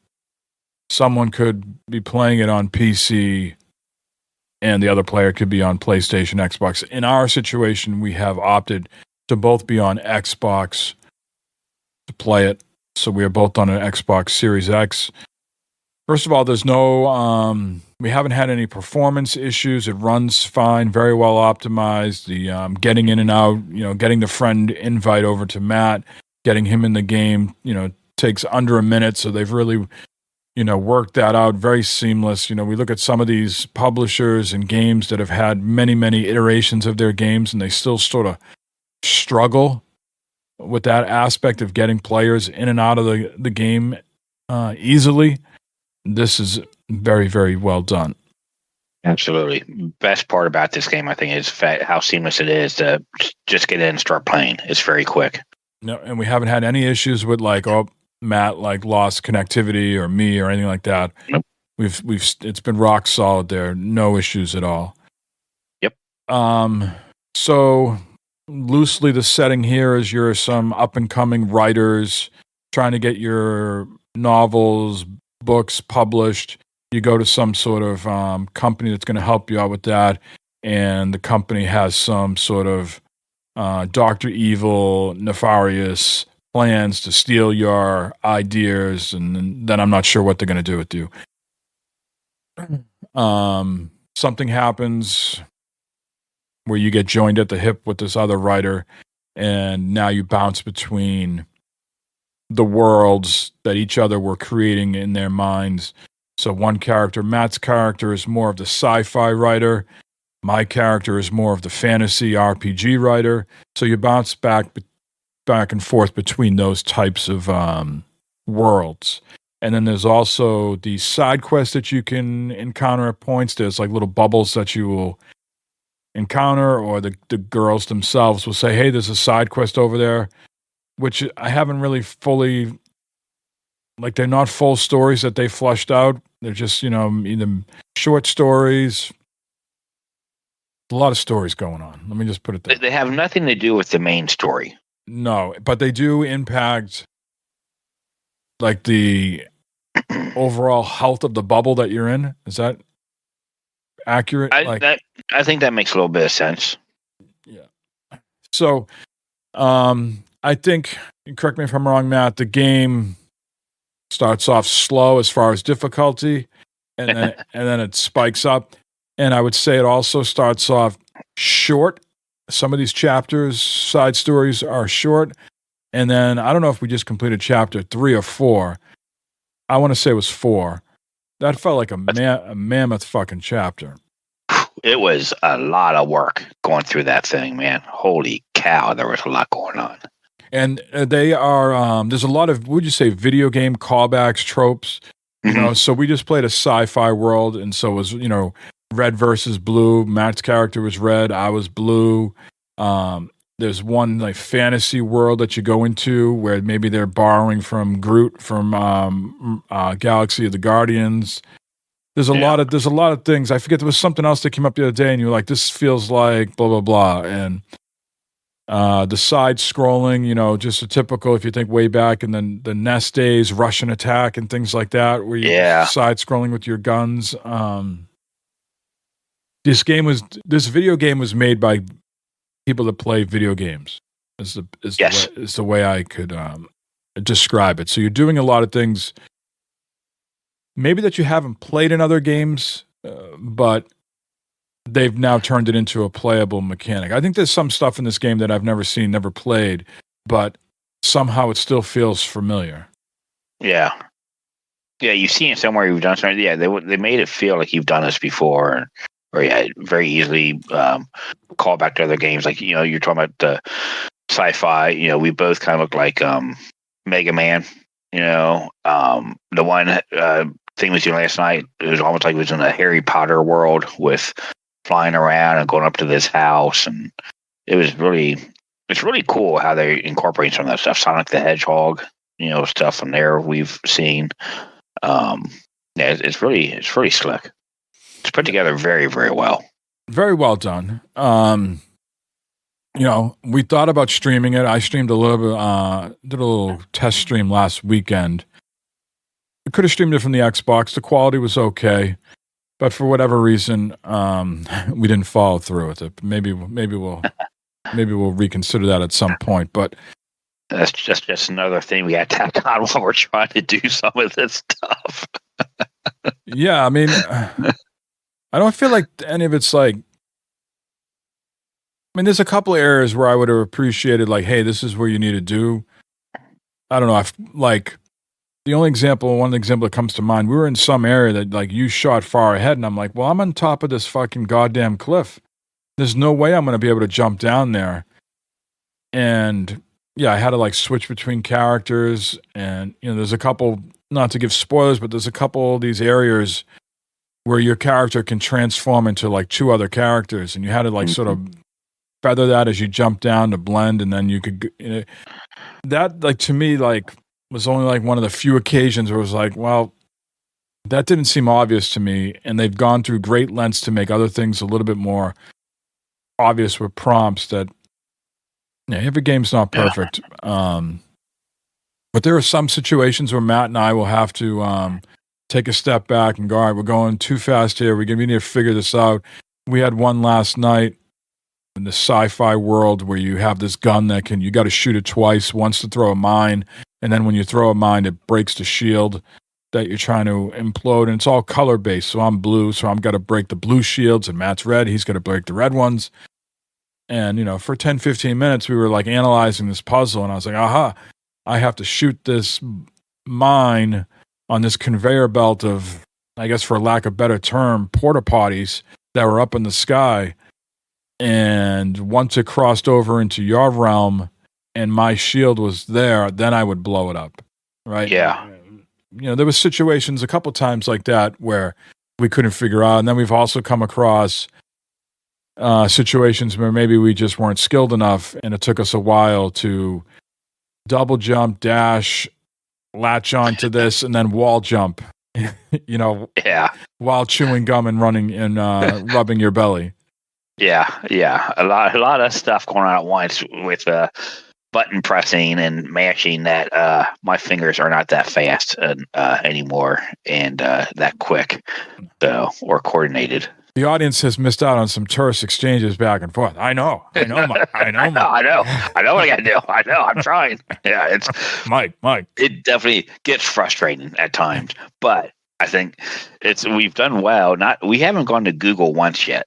someone could be playing it on PC, and the other player could be on PlayStation, Xbox. In our situation, we have opted to both be on Xbox to play it. So we are both on an Xbox Series X. First of all, there's we haven't had any performance issues. It runs fine, very well optimized. The getting in and out, getting the friend invite over to Matt, getting him in the game, takes under a minute. So they've really, worked that out, very seamless. We look at some of these publishers and games that have had many, many iterations of their games, and they still sort of struggle with that aspect of getting players in and out of the game easily. This is very, very well done. Absolutely. Best part about this game, I think, is how seamless it is to just get in and start playing. It's very quick. No, and we haven't had any issues with Matt lost connectivity or me or anything like that. Nope. It's been rock solid there. No issues at all. Yep. So loosely the setting here is you're some up and coming writers trying to get your novels, books published. You go to some sort of company that's going to help you out with that, and the company has some sort of Dr. Evil, nefarious plans to steal your ideas, and then I'm not sure what they're going to do with you. Something happens where you get joined at the hip with this other writer, and now you bounce between the worlds that each other were creating in their minds. So one character, Matt's character, is more of the sci-fi writer. My character is more of the fantasy RPG writer. So you bounce back and forth between those types of worlds. And then there's also the side quests that you can encounter at points. There's little bubbles that you will encounter, or the girls themselves will say, hey, there's a side quest over there, which I haven't really fully, they're not full stories that they flushed out. They're just, either short stories. A lot of stories going on. Let me just put it there. They have nothing to do with the main story. No, but they do impact the overall health of the bubble that you're in. Is that accurate? I think that makes a little bit of sense. Yeah. So, I think, correct me if I'm wrong, Matt, the game starts off slow as far as difficulty, and then it spikes up. And I would say it also starts off short. Some of these chapters, side stories, are short. And then, I don't know if we just completed chapter 3 or 4. I want to say it was 4. That felt like a mammoth fucking chapter. It was a lot of work going through that thing, man. Holy cow, there was a lot going on. And they are, there's a lot of, would you say, video game callbacks, tropes? So we just played a sci-fi world, and so it was, red versus blue. Matt's character was red. I was blue. There's one like fantasy world that you go into where maybe they're borrowing from Groot from Galaxy of the Guardians. There's a lot of things. I forget, there was something else that came up the other day, and you were like, "This feels like blah blah blah." And the side scrolling, just a typical, if you think way back, and then the NES days, Russian attack and things like that, where you side scrolling with your guns. This video game was made by people that play video games. Is the way I could describe it. So you're doing a lot of things, maybe that you haven't played in other games, but they've now turned it into a playable mechanic. I think there's some stuff in this game that I've never seen, never played, but somehow it still feels familiar. Yeah. Yeah, you've seen it somewhere, you've done something. Yeah, they made it feel like you've done this before, or very easily call back to other games. Like, you're talking about the sci-fi, we both kind of look like Mega Man, the one thing was last night, it was almost like it was in a Harry Potter world with flying around and going up to this house, and it's really cool how they incorporate some of that stuff. Sonic the Hedgehog, stuff from there we've seen. It's really slick. It's put together very, very well. Very well done. We thought about streaming it. I streamed a little bit, did a little test stream last weekend. We could have streamed it from the Xbox. The quality was okay, but for whatever reason, we didn't follow through with it. Maybe we'll reconsider that at some point. But that's just another thing we got to tack on while we're trying to do some of this stuff. Yeah, I mean, I don't feel like any of it's like. I mean, there's a couple of areas where I would have appreciated, like, hey, this is where you need to do. I don't know. One example that comes to mind, we were in some area that, like, you shot far ahead, and I'm like, well, I'm on top of this fucking goddamn cliff. There's no way I'm going to be able to jump down there. And, yeah, I had to, like, switch between characters, and, there's a couple, not to give spoilers, but there's a couple of these areas where your character can transform into, like, two other characters, and you had to, like, sort of feather that as you jump down to blend, and then you could that, like, to me, like, was only like one of the few occasions where it was like, well, that didn't seem obvious to me, and they've gone through great lengths to make other things a little bit more obvious with prompts. That every game's not perfect, but there are some situations where Matt and I will have to take a step back and go, all right, we're going too fast here, we need to figure this out. We had one last night in the sci-fi world where you have this gun that you got to shoot it twice, once to throw a mine, and then when you throw a mine, it breaks the shield that you're trying to implode, and it's all color-based. So I'm blue, so I'm got to break the blue shields, and Matt's red, he's got to break the red ones. And, for 10, 15 minutes, we were, like, analyzing this puzzle, and I was like, aha, I have to shoot this mine on this conveyor belt of, I guess for lack of a better term, porta potties that were up in the sky. And once it crossed over into your realm and my shield was there, then I would blow it up, right? Yeah. There was situations a couple times like that where we couldn't figure out. And then we've also come across situations where maybe we just weren't skilled enough, and it took us a while to double jump, dash, latch onto this, and then wall jump, while chewing gum and running and rubbing your belly. Yeah. A lot of stuff going on at once with button pressing and mashing that my fingers are not that fast anymore and that quick, or coordinated. The audience has missed out on some terse exchanges back and forth. I know. I know what I got to do. I know. I'm trying. Yeah, it's Mike. It definitely gets frustrating at times, but I think we've done well. We haven't gone to Google once yet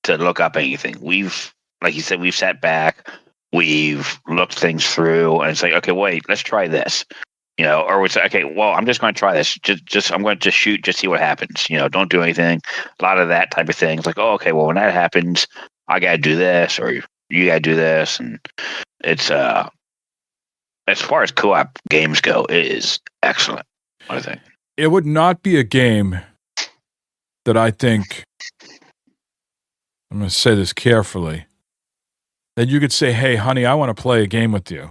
to look up anything. We've, like you said, we've sat back, we've looked things through, and it's like, okay, wait, let's try this, or we say, okay, well, I'm just going to try this. I'm going to just shoot, just see what happens. Don't do anything. A lot of that type of thing. It's like, oh, okay, well, when that happens, I got to do this, or you got to do this, and it's as far as co-op games go, it is excellent, I think. It would not be a game that I think I'm going to say this carefully, that you could say, hey, honey, I want to play a game with you.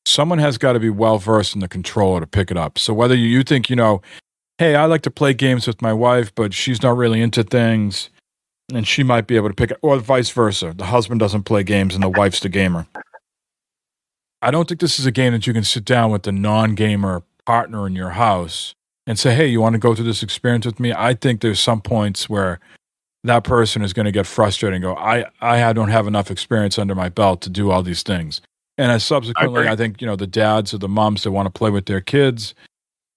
Someone has got to be well-versed in the controller to pick it up. So whether you think, hey, I like to play games with my wife, but she's not really into things, and she might be able to pick it, or vice versa. The husband doesn't play games and the wife's the gamer. I don't think this is a game that you can sit down with the non-gamer partner in your house and say, hey, you want to go through this experience with me? I think there's some points where that person is going to get frustrated and go, I don't have enough experience under my belt to do all these things. And as subsequently, I think, the dads or the moms that want to play with their kids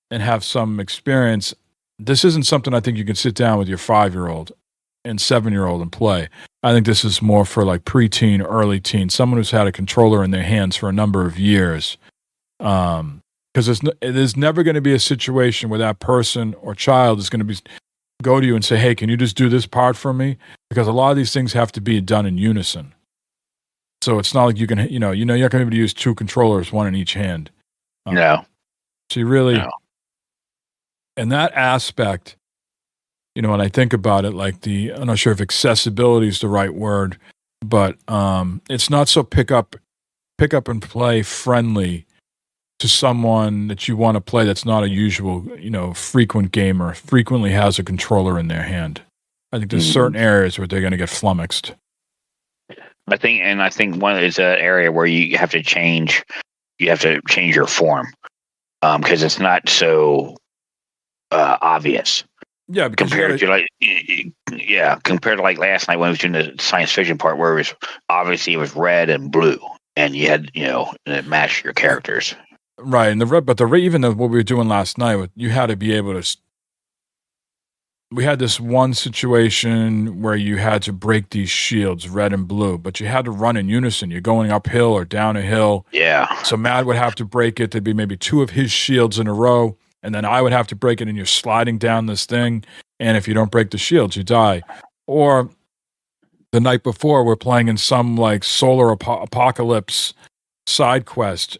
and have some experience, this isn't something I think you can sit down with your 5-year-old and 7-year-old and play. I think this is more for like preteen, early teen, someone who's had a controller in their hands for a number of years. Because there's never going to be a situation where that person or child is going to go to you and say, hey, can you just do this part for me? Because a lot of these things have to be done in unison. So it's not like you can, you're not going to be able to use 2 controllers, one in each hand. No. So you really, and that aspect, when I think about it, like I'm not sure if accessibility is the right word, but it's not so pick up and play friendly to someone that you want to play that's not a usual, frequent gamer, frequently has a controller in their hand. I think there's certain areas where they're going to get flummoxed. I think one is an area where you have to change your form because it's not so obvious. Yeah, compared to like last night when we was doing the science fiction part where it was red and blue and you had it matched your characters. Right, and even what we were doing last night, you had to be able to. We had this one situation where you had to break these shields, red and blue, but you had to run in unison. You're going uphill or down a hill. Yeah. So Matt would have to break it. There'd be maybe 2 of his shields in a row, and then I would have to break it, and you're sliding down this thing, and if you don't break the shields, you die. Or the night before, we're playing in some like solar apocalypse side quest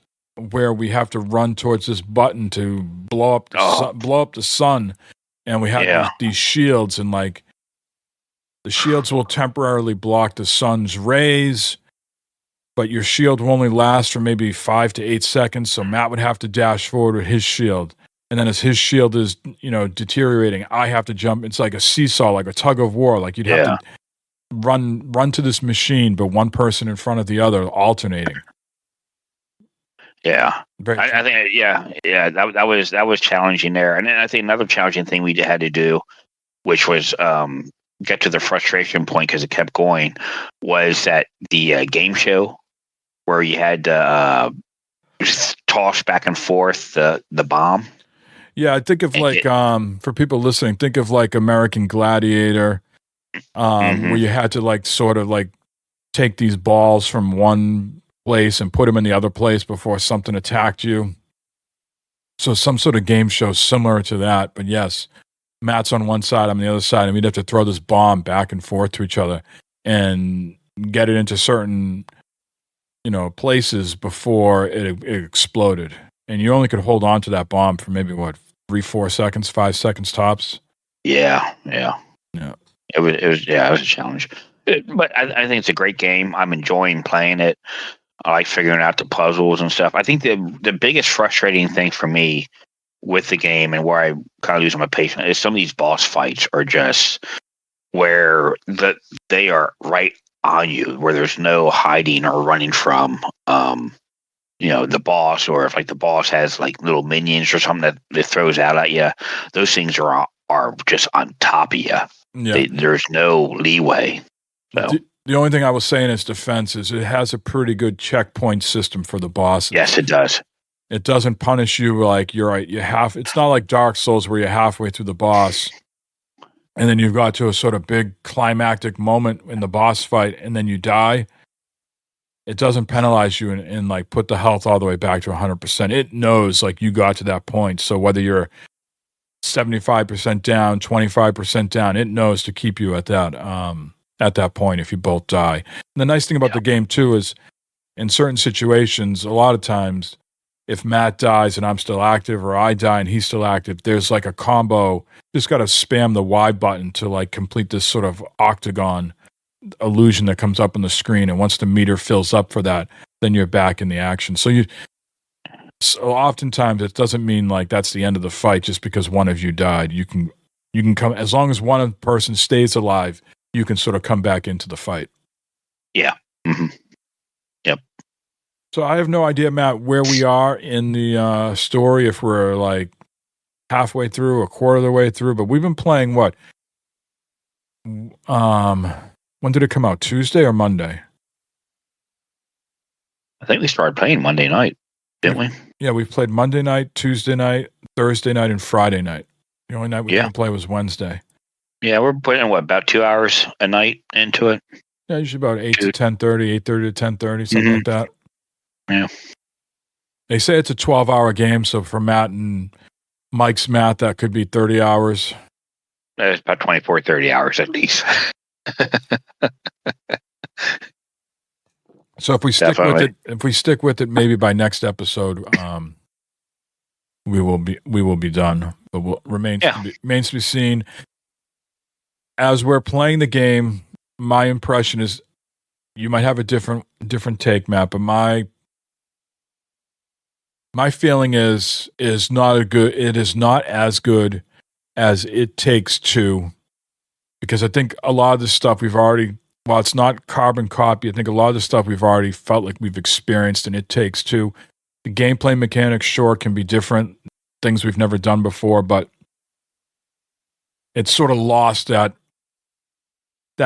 where we have to run towards this button to blow up the sun. And we have these shields, and like the shields will temporarily block the sun's rays, but your shield will only last for maybe 5 to 8 seconds. So Matt would have to dash forward with his shield. And then as his shield is, deteriorating, I have to jump. It's like a seesaw, like a tug of war. Like you'd have to run to this machine, but one person in front of the other alternating. Yeah, I think that was challenging there, and then I think another challenging thing we had to do, which was get to the frustration point because it kept going, was that the game show where you had to toss back and forth the bomb. Yeah, I think of for people listening, think of like American Gladiator, where you had to like sort of like take these balls from one place and put them in the other place before something attacked you. So some sort of game show similar to that, but yes, Matt's on one side, I'm on the other side, and we'd have to throw this bomb back and forth to each other and get it into certain, places before it exploded. And you only could hold on to that bomb for maybe 3-4 seconds, 5 seconds tops. Yeah. It was a challenge. But I think it's a great game. I'm enjoying playing it. I like figuring out the puzzles and stuff. I think the biggest frustrating thing for me with the game and where I kind of lose my patience is some of these boss fights are just where they are right on you, where there's no hiding or running from the boss, or if like the boss has like little minions or something that throws out at you, those things are just on top of you. Yeah. There's no leeway. So. The only thing I was saying in its defense is it has a pretty good checkpoint system for the bosses. Yes, it does. It doesn't punish you like it's not like Dark Souls where you're halfway through the boss and then you've got to a sort of big climactic moment in the boss fight and then you die. It doesn't penalize you and like put the health all the way back to 100%. It knows like you got to that point. So whether you're 75% down, 25% down, it knows to keep you at that point if you both die. And the nice thing about the game too is in certain situations, a lot of times if Matt dies and I'm still active, or I die and he's still active, there's like a combo. Just got to spam the Y button to like complete this sort of octagon illusion that comes up on the screen, and once the meter fills up for that, then you're back in the action. So oftentimes it doesn't mean like that's the end of the fight just because one of you died. You can come, as long as one person stays alive, you can sort of come back into the fight. Yeah. Mm-hmm. Yep. So I have no idea, Matt, where we are in the story, if we're like halfway through, a quarter of the way through, but we've been playing what? When did it come out? Tuesday or Monday? I think we started playing Monday night, didn't we? Yeah, we played Monday night, Tuesday night, Thursday night, and Friday night. The only night we didn't play was Wednesday. Yeah, we're putting about 2 hours a night into it. Yeah, usually about 8 to 10:30, 8:30 to 10:30, something like that. Yeah. They say it's a 12-hour game, so for Matt and Mike's math, that could be 30 hours. It's about 24, 30 hours at least. So if we stick with it, maybe by next episode, we will be done. But remains to be seen. As we're playing the game, my impression is you might have a different take, Matt, but my feeling is not it is not as good as It Takes Two, because I think a lot of the stuff we've already, while it's not carbon copy, I think a lot of the stuff we've already felt like we've experienced in It Takes Two. The gameplay mechanics, sure, can be different, things we've never done before, but it's sort of lost that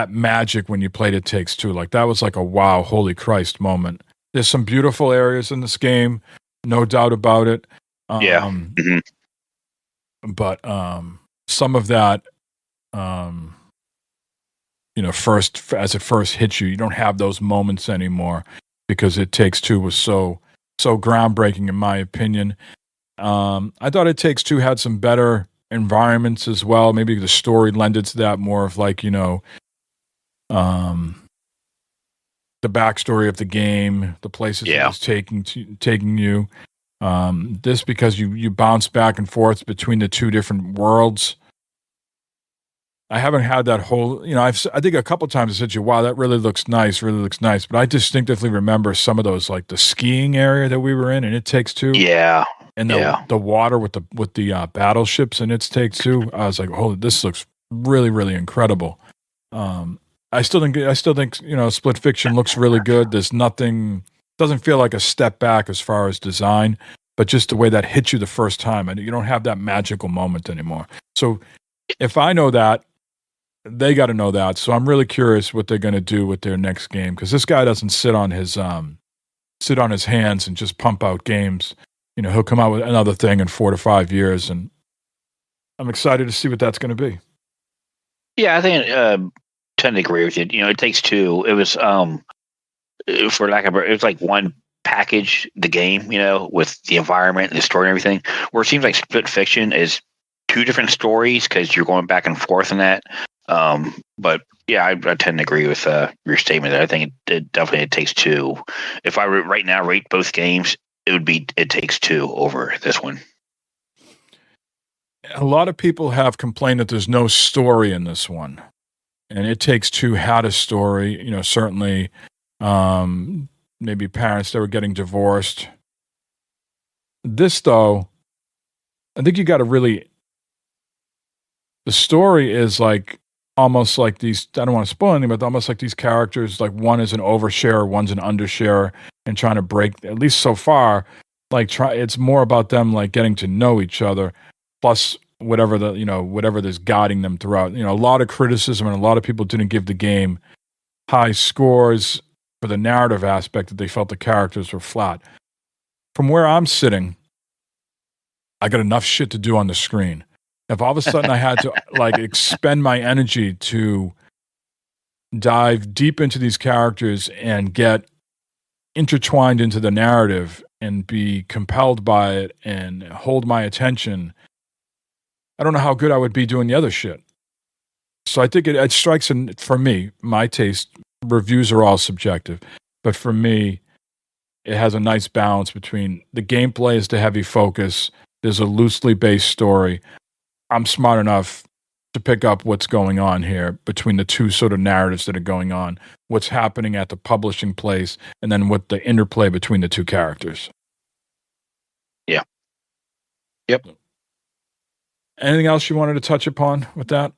magic when you played It Takes Two. Like, that was like a wow, holy Christ moment. There's some beautiful areas in this game, no doubt about it. But some of that, as it first hits you, you don't have those moments anymore because It Takes Two was so groundbreaking, in my opinion. I thought It Takes Two had some better environments as well. Maybe the story lended to that more of like, the backstory of the game, the places it was taking you. This, because you bounce back and forth between the two different worlds. I haven't had that whole, I think a couple times I said to you, wow, that really looks nice. But I distinctly remember some of those, like the skiing area that we were in, and It Takes Two. Yeah. And the water with the battleships, and It Takes Two. I was like, oh, this looks really, really incredible. I still think Split Fiction looks really good. There's nothing, doesn't feel like a step back as far as design, but just the way that hits you the first time, and you don't have that magical moment anymore. So if I know that, they got to know that. So I'm really curious what they're going to do with their next game, because this guy doesn't sit on his hands and just pump out games. He'll come out with another thing in 4 to 5 years, and I'm excited to see what that's going to be. Yeah, I think tend to agree with you. It Takes Two. It was for lack of it was like one package, the game, with the environment and the story and everything. Where it seems like Split Fiction is two different stories because you're going back and forth in that. But yeah, I tend to agree with your statement there. I think it definitely Takes Two. If I were right now rate both games, it would be It Takes Two over this one. A lot of people have complained that there's no story in this one, and It Takes Two had a story. Certainly, maybe parents that were getting divorced. This, though, I think you got to really. The story is like almost like these. I don't want to spoil anything, but almost like these characters. Like, one is an overshare, one's an undershare, and trying to break. At least so far, it's more about them like getting to know each other. Plus, whatever that's guiding them throughout. A lot of criticism, and a lot of people didn't give the game high scores for the narrative aspect, that they felt the characters were flat. From where I'm sitting, I got enough shit to do on the screen. If all of a sudden I had to expend my energy to dive deep into these characters and get intertwined into the narrative and be compelled by it and hold my attention, I don't know how good I would be doing the other shit. So I think it strikes for me, my taste. Reviews are all subjective, but for me, it has a nice balance between the gameplay is the heavy focus. There's a loosely based story. I'm smart enough to pick up what's going on here between the two sort of narratives that are going on, what's happening at the publishing place, and then what the interplay between the two characters. Yeah. Yep. Anything else you wanted to touch upon with that?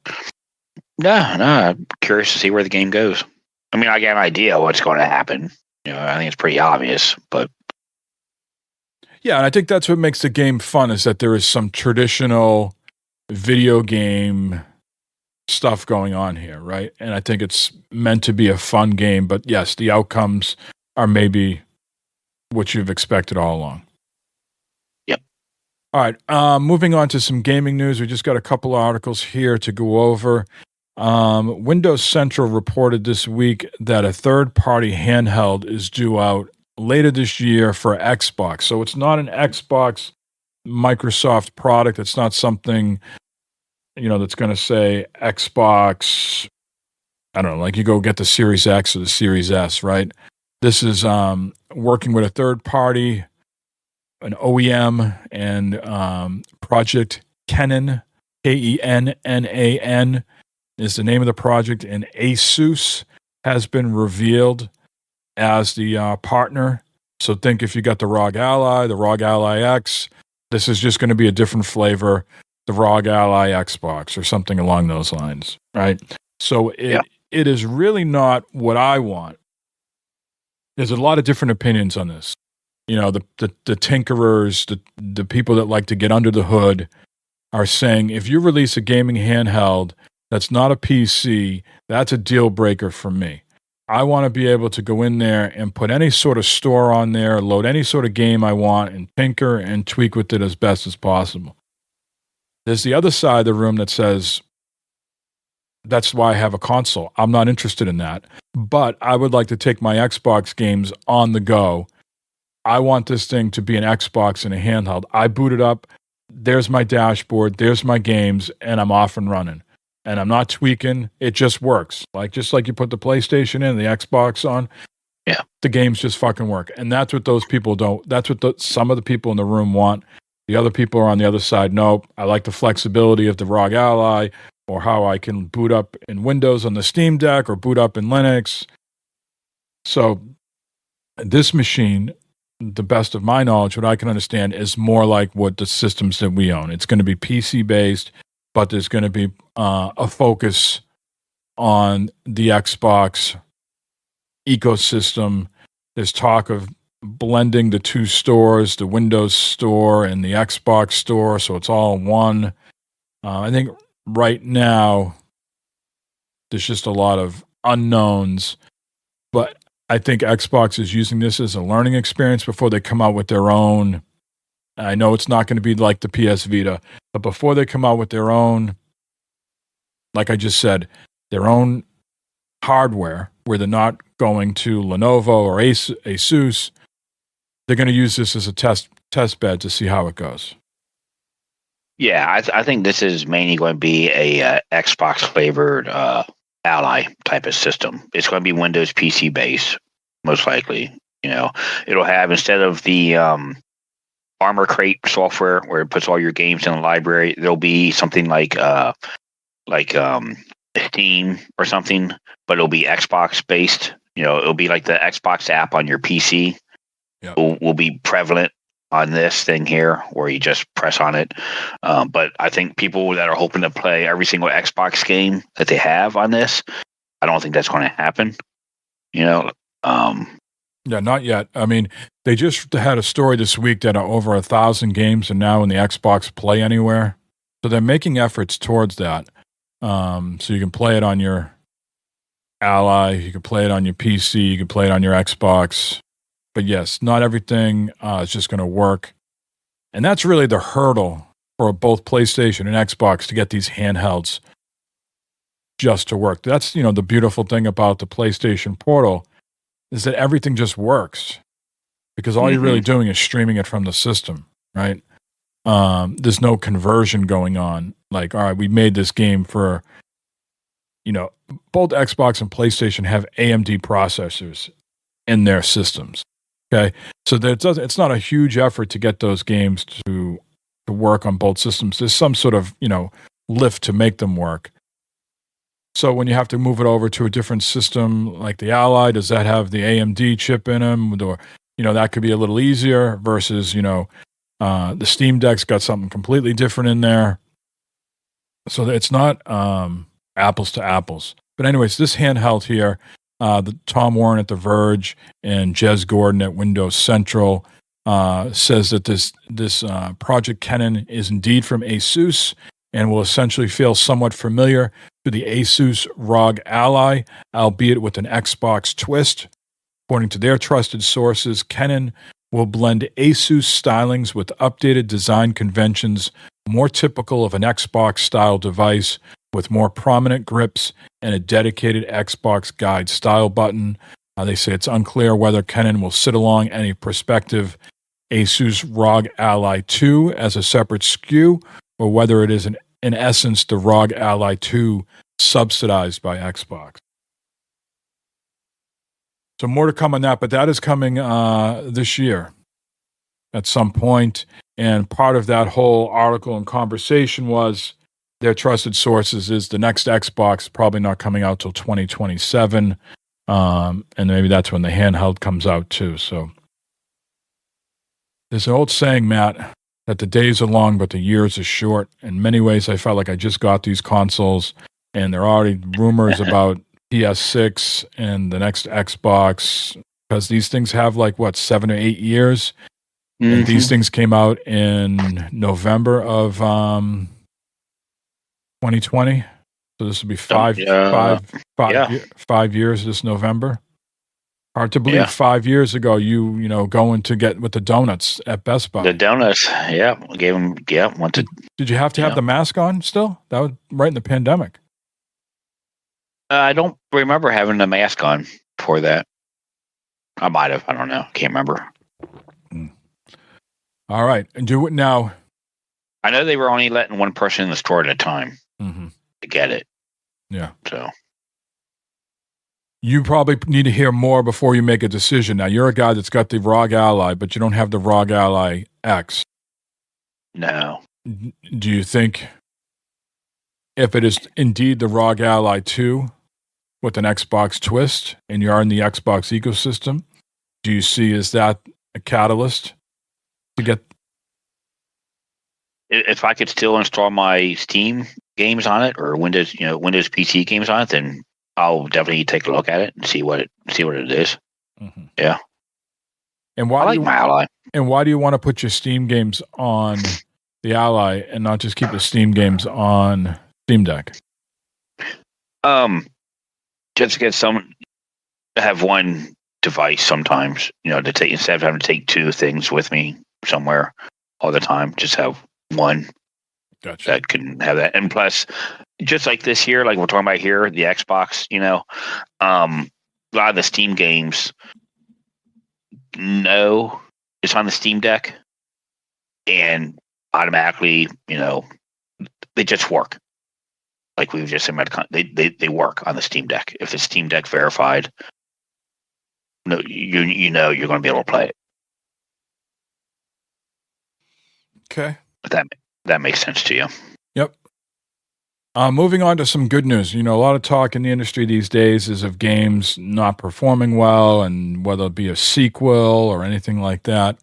No, I'm curious to see where the game goes. I mean, I got an idea what's going to happen. I think it's pretty obvious, but yeah, and I think that's what makes the game fun is that there is some traditional video game stuff going on here, right? And I think it's meant to be a fun game, but yes, the outcomes are maybe what you've expected all along. Yep. All right, moving on to some gaming news. We just got a couple of articles here to go over. Windows Central reported this week that a third-party handheld is due out later this year for Xbox. So it's not an Xbox Microsoft product. It's not something, that's going to say Xbox, I don't know, like you go get the Series X or the Series S, right? This is working with a third party, an OEM, and Project Kenan, Kennan, is the name of the project, and Asus has been revealed as the partner. So think if you got the ROG Ally, the ROG Ally X, this is just going to be a different flavor, the ROG Ally Xbox or something along those lines, right? So it is really not what I want. There's a lot of different opinions on this. The tinkerers, the people that like to get under the hood are saying if you release a gaming handheld that's not a PC, that's a deal breaker for me. I want to be able to go in there and put any sort of store on there, load any sort of game I want, and tinker and tweak with it as best as possible. There's the other side of the room that says, that's why I have a console. I'm not interested in that. But I would like to take my Xbox games on the go. I want this thing to be an Xbox and a handheld. I boot it up. There's my dashboard. There's my games, and I'm off and running. And I'm not tweaking. It just works. Just like you put the PlayStation in, the Xbox on. Yeah. The games just fucking work. And that's what those people don't. That's what some of the people in the room want. The other people are on the other side. Nope. I like the flexibility of the ROG Ally, or how I can boot up in Windows on the Steam Deck or boot up in Linux. So this machine, the best of my knowledge, what I can understand, is more like what the systems that we own. It's going to be PC based, but there's going to be a focus on the Xbox ecosystem. There's talk of blending the two stores, the Windows store and the Xbox store, so it's all one. I think right now there's just a lot of unknowns, but I think Xbox is using this as a learning experience before they come out with their own. I know it's not going to be like the PS Vita, but before they come out with their own, like I just said, their own hardware, where they're not going to Lenovo or Asus, they're going to use this as a test bed to see how it goes. Yeah, I think this is mainly going to be a Xbox flavored Ally type of system. It's going to be Windows PC based, most likely. It'll have, instead of the Armor Crate software where it puts all your games in a library, there'll be something like Steam or something, but it'll be Xbox based. It'll be like the Xbox app on your PC. Yep. Will be prevalent on this thing here, where you just press on it. But I think people that are hoping to play every single Xbox game that they have on this, I don't think that's going to happen. Yeah, not yet. I mean, they just had a story this week that over 1,000 games are now in the Xbox Play Anywhere. So they're making efforts towards that. So you can play it on your Ally, you can play it on your PC, you can play it on your Xbox. But yes, not everything is just going to work. And that's really the hurdle for both PlayStation and Xbox to get these handhelds just to work. That's, the beautiful thing about the PlayStation Portal is that everything just works, because all you're really doing is streaming it from the system, right? There's no conversion going on. Like, all right, we made this game for, both Xbox and PlayStation have AMD processors in their systems. Okay, so it's not a huge effort to get those games to work on both systems. There's some sort of lift to make them work, So when you have to move it over to a different system like the Ally, does that have the AMD chip in them? Or, that could be a little easier versus, the Steam Deck's got something completely different in there. So it's not apples to apples. But anyways, this handheld here, the Tom Warren at The Verge and Jez Gordon at Windows Central says that this Project Kennen is indeed from ASUS and will essentially feel somewhat familiar to the Asus ROG Ally, albeit with an Xbox twist. According to their trusted sources, Kennen will blend ASUS stylings with updated design conventions more typical of an Xbox-style device with more prominent grips and a dedicated Xbox guide style button. They say it's unclear whether Kennen will sit along any prospective Asus ROG Ally 2 as a separate SKU, or whether it is in essence the ROG Ally 2 subsidized by Xbox. So more to come on that, but that is coming this year at some point. And part of that whole article and conversation was their trusted sources is the next Xbox probably not coming out till 2027. And maybe that's when the handheld comes out too. So there's an old saying, Matt, that the days are long, but the years are short. In many ways, I felt like I just got these consoles and there are already rumors about PS6 and the next Xbox, because these things have 7 or 8 years. Mm-hmm. And these things came out in November of 2020. So this will be 5 years this November. Hard to believe 5 years ago you going to get with the donuts at Best Buy. The donuts, gave them, wanted. Did you have to have the mask on still? That was right in the pandemic. I don't remember having the mask on for that. I might have. I don't know. Can't remember. All right. And do it now. I know they were only letting one person in the store at a time to get it. Yeah. So you probably need to hear more before you make a decision. Now, you're a guy that's got the ROG Ally, but you don't have the ROG Ally X. No. Do you think if it is indeed the ROG Ally 2 with an Xbox twist and you're in the Xbox ecosystem, do you see is that a catalyst to get? If I could still install my Steam games on it or Windows PC games on it, then I'll definitely take a look at it and see what it is. Mm-hmm. Yeah. And why my Ally. And why do you want to put your Steam games on the Ally and not just keep the Steam games on Steam Deck? Just to get have one device sometimes, to take, instead of having to take two things with me somewhere all the time, just have one. Gotcha. That can have that. And plus, just like this here, like we're talking about here, the Xbox, a lot of the Steam games, it's on the Steam Deck and automatically, they just work. Like we've just said, they work on the Steam Deck. If the Steam Deck verified, you're going to be able to play it. Okay. That makes sense to you. Yep. Moving on to some good news. A lot of talk in the industry these days is of games not performing well and whether it be a sequel or anything like that.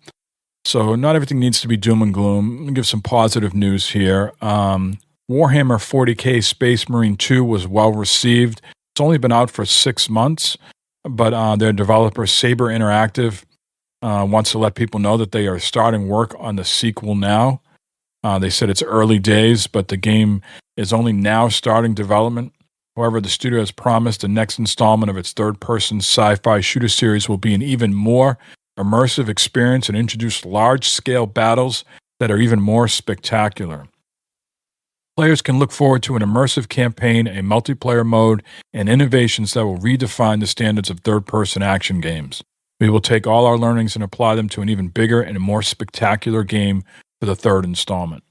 So not everything needs to be doom and gloom. Let me give some positive news here. Warhammer 40K Space Marine 2 was well received. It's only been out for 6 months, but their developer Saber Interactive wants to let people know that they are starting work on the sequel now. They said it's early days, but the game is only now starting development. However, the studio has promised the next installment of its third-person sci-fi shooter series will be an even more immersive experience and introduce large-scale battles that are even more spectacular. Players can look forward to an immersive campaign, a multiplayer mode, and innovations that will redefine the standards of third-person action games. We will take all our learnings and apply them to an even bigger and a more spectacular game for the third installment.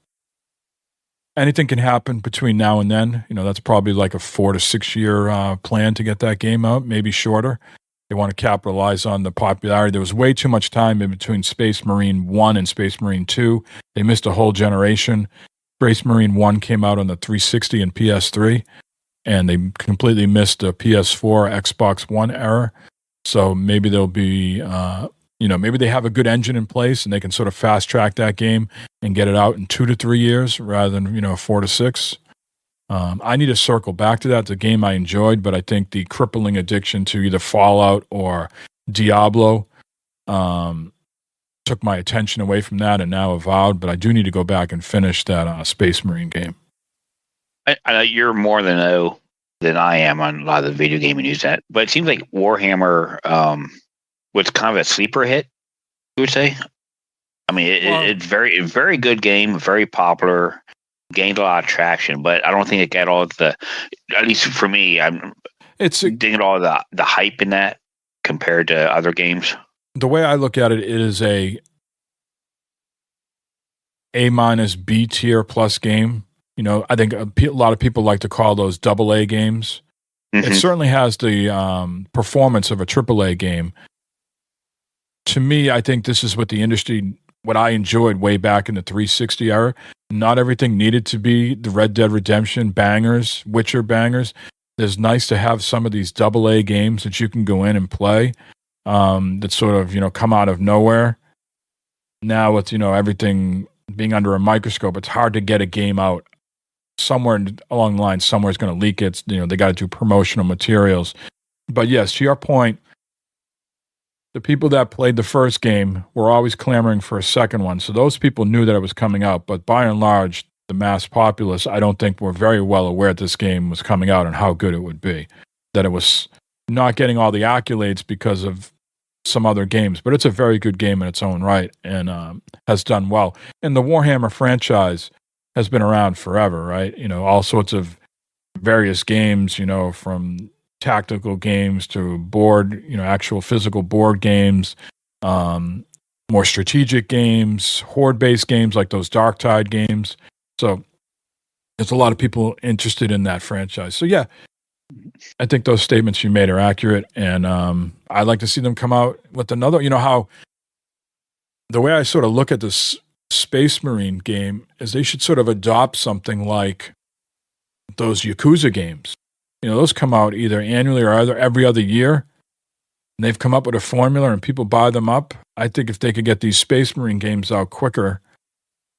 Anything can happen between now and then. That's probably like a 4 to 6 year plan to get that game out, maybe shorter. They want to capitalize on the popularity. There was way too much time in between Space Marine 1 and Space Marine 2. They missed a whole generation. Space Marine 1 came out on the 360 and PS3. and they completely missed the PS4, Xbox One era. So maybe there'll be, maybe they have a good engine in place and they can sort of fast track that game and get it out in 2 to 3 years rather than 4 to 6. I need to circle back to that. It's a game I enjoyed, but I think the crippling addiction to either Fallout or Diablo took my attention away from that and now Avowed, but I do need to go back and finish that Space Marine game. I know you're more than I am on a lot of the video gaming news, but it seems like Warhammer was kind of a sleeper hit, you would say. I mean, it's very good game, very popular, gained a lot of traction, but I don't think it got all the, at least for me, it's digging all the hype in that compared to other games. The way I look at it, it is A- B tier plus game. I think a lot of people like to call those AA games. Mm-hmm. It certainly has the performance of a AAA game. To me, I think this is what I enjoyed way back in the 360 era. Not everything needed to be the Red Dead Redemption bangers, Witcher bangers. It's nice to have some of these AA games that you can go in and play that sort of, come out of nowhere. Now with, everything being under a microscope, it's hard to get a game out. Somewhere along the line, somewhere's going to leak it. They got to do promotional materials. But yes, to your point, the people that played the first game were always clamoring for a second one. So those people knew that it was coming out. But by and large, the mass populace, I don't think were very well aware this game was coming out and how good it would be. That it was not getting all the accolades because of some other games. But it's a very good game in its own right and has done well. And the Warhammer franchise has been around forever, right? All sorts of various games, from tactical games to board, actual physical board games, more strategic games, horde-based games like those Darktide games. So there's a lot of people interested in that franchise. So yeah, I think those statements you made are accurate, and I'd like to see them come out with another. How the way I sort of look at this Space Marine game is they should sort of adopt something like those Yakuza games. Those come out either annually or either every other year. And they've come up with a formula and people buy them up. I think if they could get these Space Marine games out quicker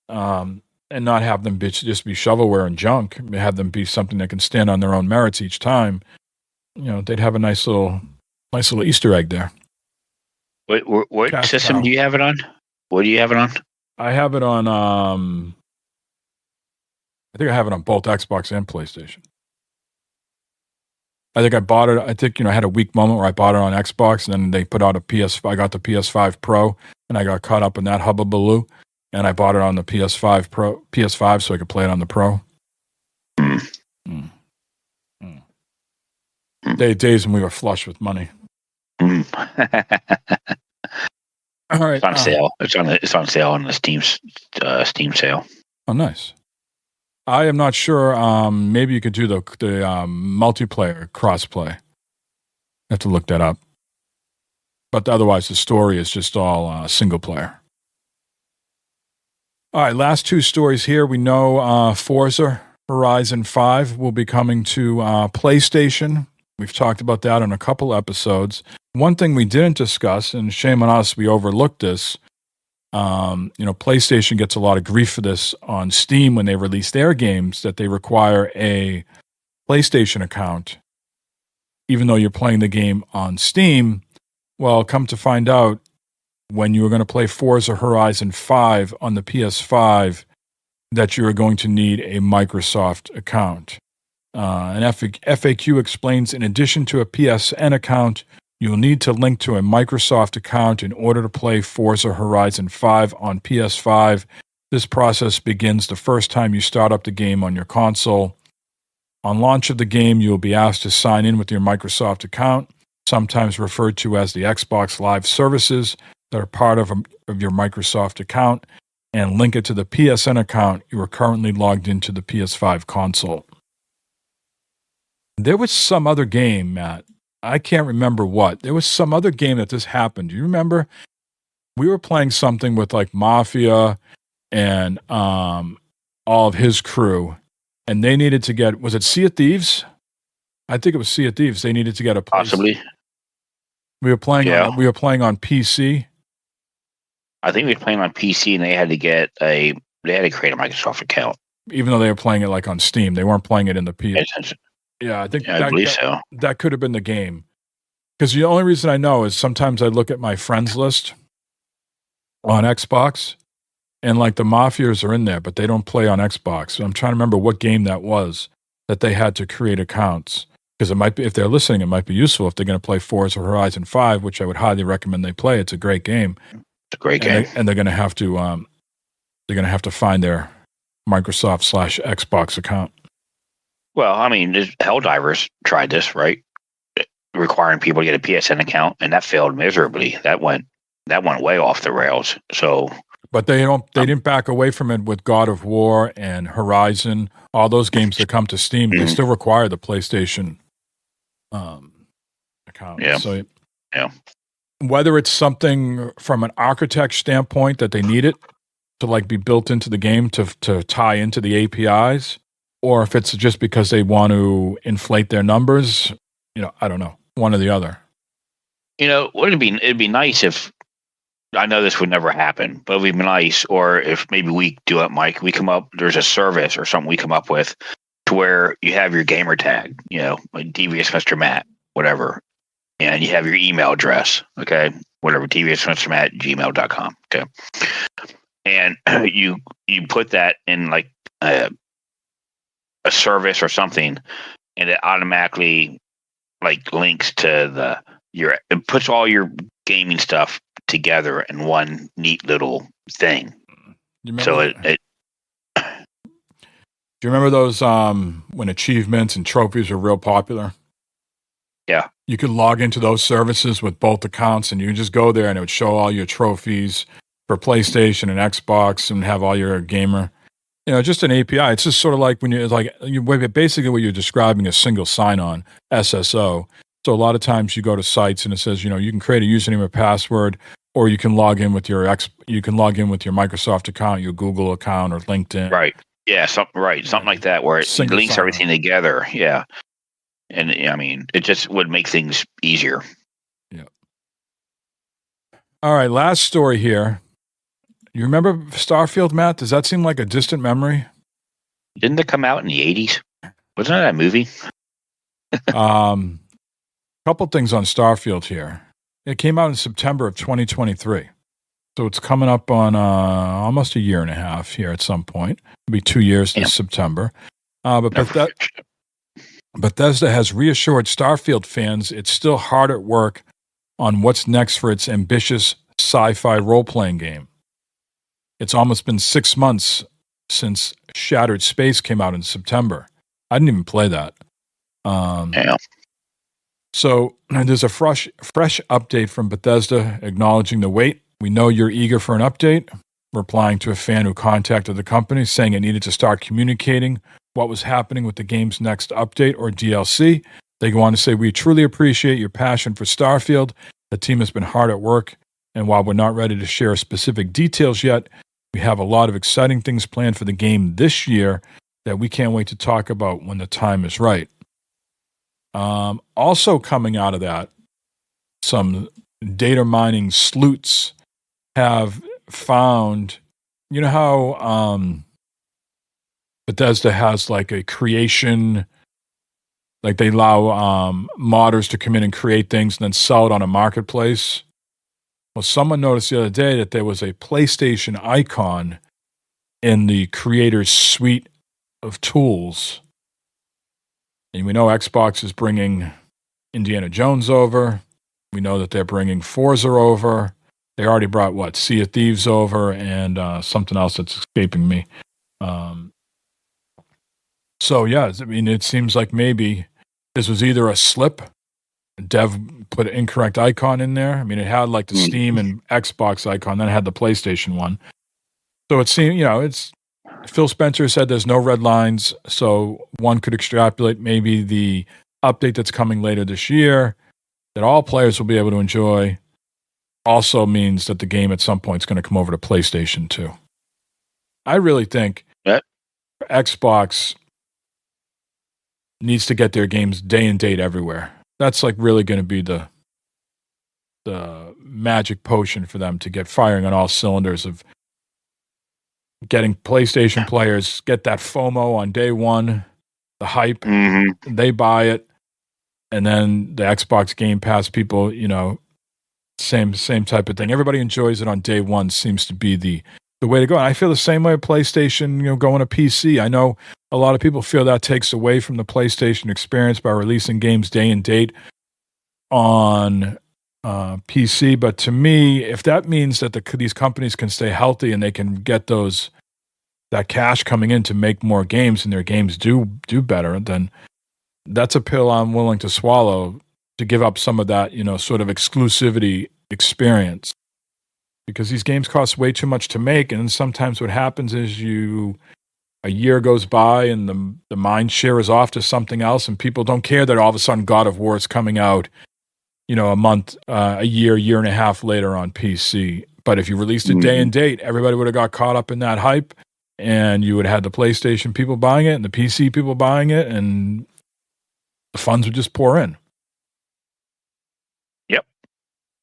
and not have them just be shovelware and junk, have them be something that can stand on their own merits each time, they'd have a nice little Easter egg there. What system do you have it on? What do you have it on? I have it on, I think I have it on both Xbox and PlayStation. I think I bought it, I had a weak moment where I bought it on Xbox and then they put out I got the PS5 Pro and I got caught up in that hubbubaloo and I bought it on the PS5 so I could play it on the Pro. Days when we were flush with money. All right. It's on sale. It's on sale on the Steam sale. Oh, nice. I am not sure. Maybe you could do the multiplayer crossplay. I have to look that up. But otherwise, the story is just all single player. All right, last two stories here. We know Forza Horizon 5 will be coming to PlayStation. We've talked about that on a couple episodes. One thing we didn't discuss, and shame on us, we overlooked this. PlayStation gets a lot of grief for this on Steam when they release their games, that they require a PlayStation account, even though you're playing the game on Steam. Well, come to find out, when you were going to play Forza Horizon 5 on the PS5, that you are going to need a Microsoft account. An FAQ explains, in addition to a PSN account, you'll need to link to a Microsoft account in order to play Forza Horizon 5 on PS5. This process begins the first time you start up the game on your console. On launch of the game, you will be asked to sign in with your Microsoft account, sometimes referred to as the Xbox Live services that are part of your Microsoft account, and link it to the PSN account you are currently logged into the PS5 console. There was some other game, Matt. I can't remember what. There was some other game that this happened. Do you remember? We were playing something with like Mafia and all of his crew, and they needed to get, was it Sea of Thieves? I think it was Sea of Thieves. They needed to get a place. Possibly. We were playing on PC. I think we were playing on PC, and they had to create a Microsoft account. Even though they were playing it like on Steam, they weren't playing it in the PC. Yeah, I think I believe so. That could have been the game. Because the only reason I know is sometimes I look at my friends list on Xbox, and like the Mafias are in there, but they don't play on Xbox. So I'm trying to remember what game that was that they had to create accounts. Because it might be, if they're listening, it might be useful if they're going to play Forza Horizon 5, which I would highly recommend they play. It's a great game. It's a great game, and they're going to have to find their Microsoft/Xbox account. Well, I mean, Helldivers tried this, right? Requiring people to get a PSN account, and that failed miserably. That went way off the rails. So, but they didn't back away from it with God of War and Horizon. All those games that come to Steam, they still require the PlayStation account. Yeah. So, yeah. Whether it's something from an architect standpoint that they need it to like be built into the game to tie into the APIs, or if it's just because they want to inflate their numbers, I don't know, one or the other. It'd be nice if, I know this would never happen, but it would be nice, or if maybe we do it, Mike, there's a service or something we come up with to where you have your gamer tag, like Devious Mr. Matt, whatever, and you have your email address, okay, whatever, deviousmrmatt@gmail.com, okay, and you put that in like a service or something, and it automatically like links to it puts all your gaming stuff together in one neat little thing. So do you remember those when achievements and trophies were real popular? Yeah. You could log into those services with both accounts, and you could just go there and it would show all your trophies for PlayStation and Xbox and have all your gamer. Just an API. It's just sort of like when basically what you're describing is single sign-on, SSO. So a lot of times you go to sites and it says, you can create a username or password, or you can log in with your Microsoft account, your Google account, or LinkedIn. Right. Yeah. Something like that, where it links everything together. Yeah. And I mean, it just would make things easier. Yeah. All right. Last story here. You remember Starfield, Matt? Does that seem like a distant memory? Didn't it come out in the 80s? Wasn't that a movie? Couple things on Starfield here. It came out in September of 2023. So it's coming up on almost a year and a half here at some point. It'll be 2 years this September. But Bethesda has reassured Starfield fans it's still hard at work on what's next for its ambitious sci-fi role-playing game. It's almost been 6 months since Shattered Space came out in September. I didn't even play that. So there's a fresh update from Bethesda acknowledging the wait. We know you're eager for an update, replying to a fan who contacted the company saying it needed to start communicating what was happening with the game's next update or DLC. They go on to say, we truly appreciate your passion for Starfield. The team has been hard at work, and while we're not ready to share specific details yet, we have a lot of exciting things planned for the game this year that we can't wait to talk about when the time is right. Also coming out of that, some data mining sleuths have found, how Bethesda has like a creation, like they allow modders to come in and create things and then sell it on a marketplace. Well, someone noticed the other day that there was a PlayStation icon in the creator's suite of tools. And we know Xbox is bringing Indiana Jones over. We know that they're bringing Forza over. They already brought, Sea of Thieves over and something else that's escaping me. So, yeah, I mean, it seems like maybe this was either a slip. Dev put an incorrect icon in there. I mean, it had like the Steam and Xbox icon, then it had the PlayStation one. So it seemed, it's Phil Spencer said there's no red lines, so one could extrapolate maybe the update that's coming later this year that all players will be able to enjoy also means that the game at some point is going to come over to PlayStation 2. I really think Xbox, needs to get their games day and date everywhere. That's like really going to be the magic potion for them to get firing on all cylinders of getting PlayStation players, get that FOMO on day one, the hype, they buy it, and then the Xbox Game Pass people, same type of thing. Everybody enjoys it on day one seems to be the way to go. And I feel the same way with PlayStation, going to PC. I know a lot of people feel that takes away from the PlayStation experience by releasing games day and date on PC. But to me, if that means that these companies can stay healthy and they can get that cash coming in to make more games and their games do better, then that's a pill I'm willing to swallow, to give up some of that, sort of exclusivity experience. Because these games cost way too much to make, and sometimes what happens is a year goes by and the mind share is off to something else, and people don't care that all of a sudden God of War is coming out, a month, a year and a half later on PC. But if you released it day and date, everybody would have got caught up in that hype, and you would have had the PlayStation people buying it and the PC people buying it, and the funds would just pour in. Yep.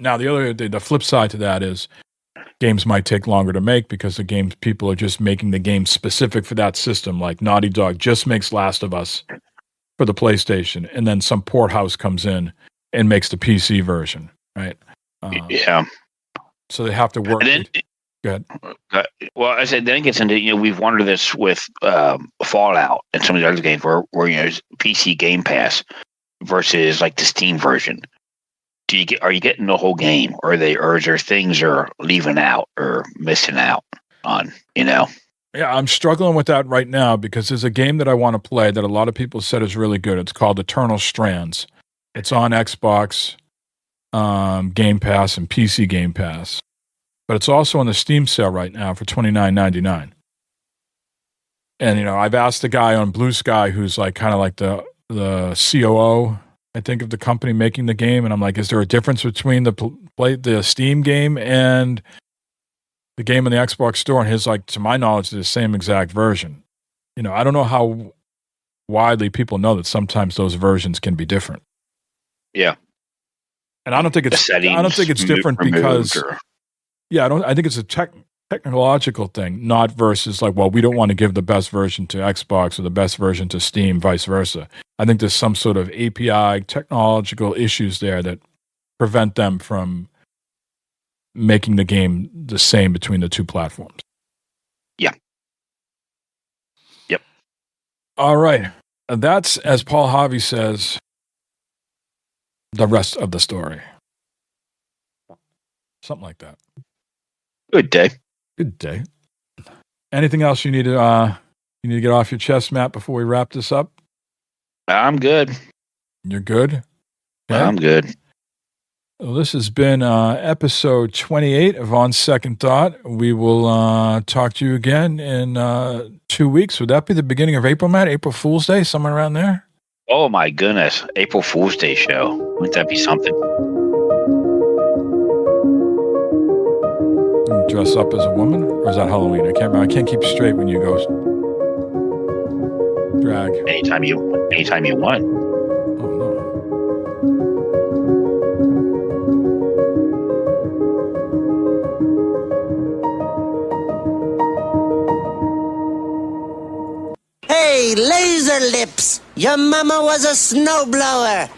Now the flip side to that is, games might take longer to make because the games people are just making the game specific for that system. Like Naughty Dog just makes Last of Us for the PlayStation, and then some port house comes in and makes the PC version, right? Yeah. So they have to work. Go ahead. Well, I said then it gets into we've wondered this with Fallout and some of the other games where PC Game Pass versus like the Steam version. Are you getting the whole game, or is there things you're leaving out or missing out on? Yeah, I'm struggling with that right now because there's a game that I want to play that a lot of people said is really good. It's called Eternal Strands. It's on Xbox Game Pass and PC Game Pass, but it's also on the Steam sale right now for $29.99. And I've asked the guy on BlueSky who's like kind of like the COO, I think, of the company making the game, and I'm like, is there a difference between the Steam game and the game in the Xbox store? And his like, to my knowledge, it's the same exact version. I don't know how widely people know that sometimes those versions can be different. Yeah, and I don't think it's different because I think it's a technological thing, not versus like, well, we don't want to give the best version to Xbox or the best version to Steam, vice versa. I think there's some sort of API technological issues there that prevent them from making the game the same between the two platforms. Yeah. Yep. All right. That's, as Paul Harvey says, the rest of the story. Something like that. Good day. Good day. Anything else you need to get off your chest, Matt, before we wrap this up? I'm good. You're good? Okay. I'm good. Well, this has been episode 28 of On Second Thought. We will talk to you again in 2 weeks. Would that be the beginning of April, Matt? April Fool's Day, somewhere around there? Oh, my goodness. April Fool's Day show. Wouldn't that be something? Dress up as a woman? Or is that Halloween? I can't remember. I can't keep straight when you go drag. Anytime you want. Oh, no. Hey, laser lips! Your mama was a snowblower!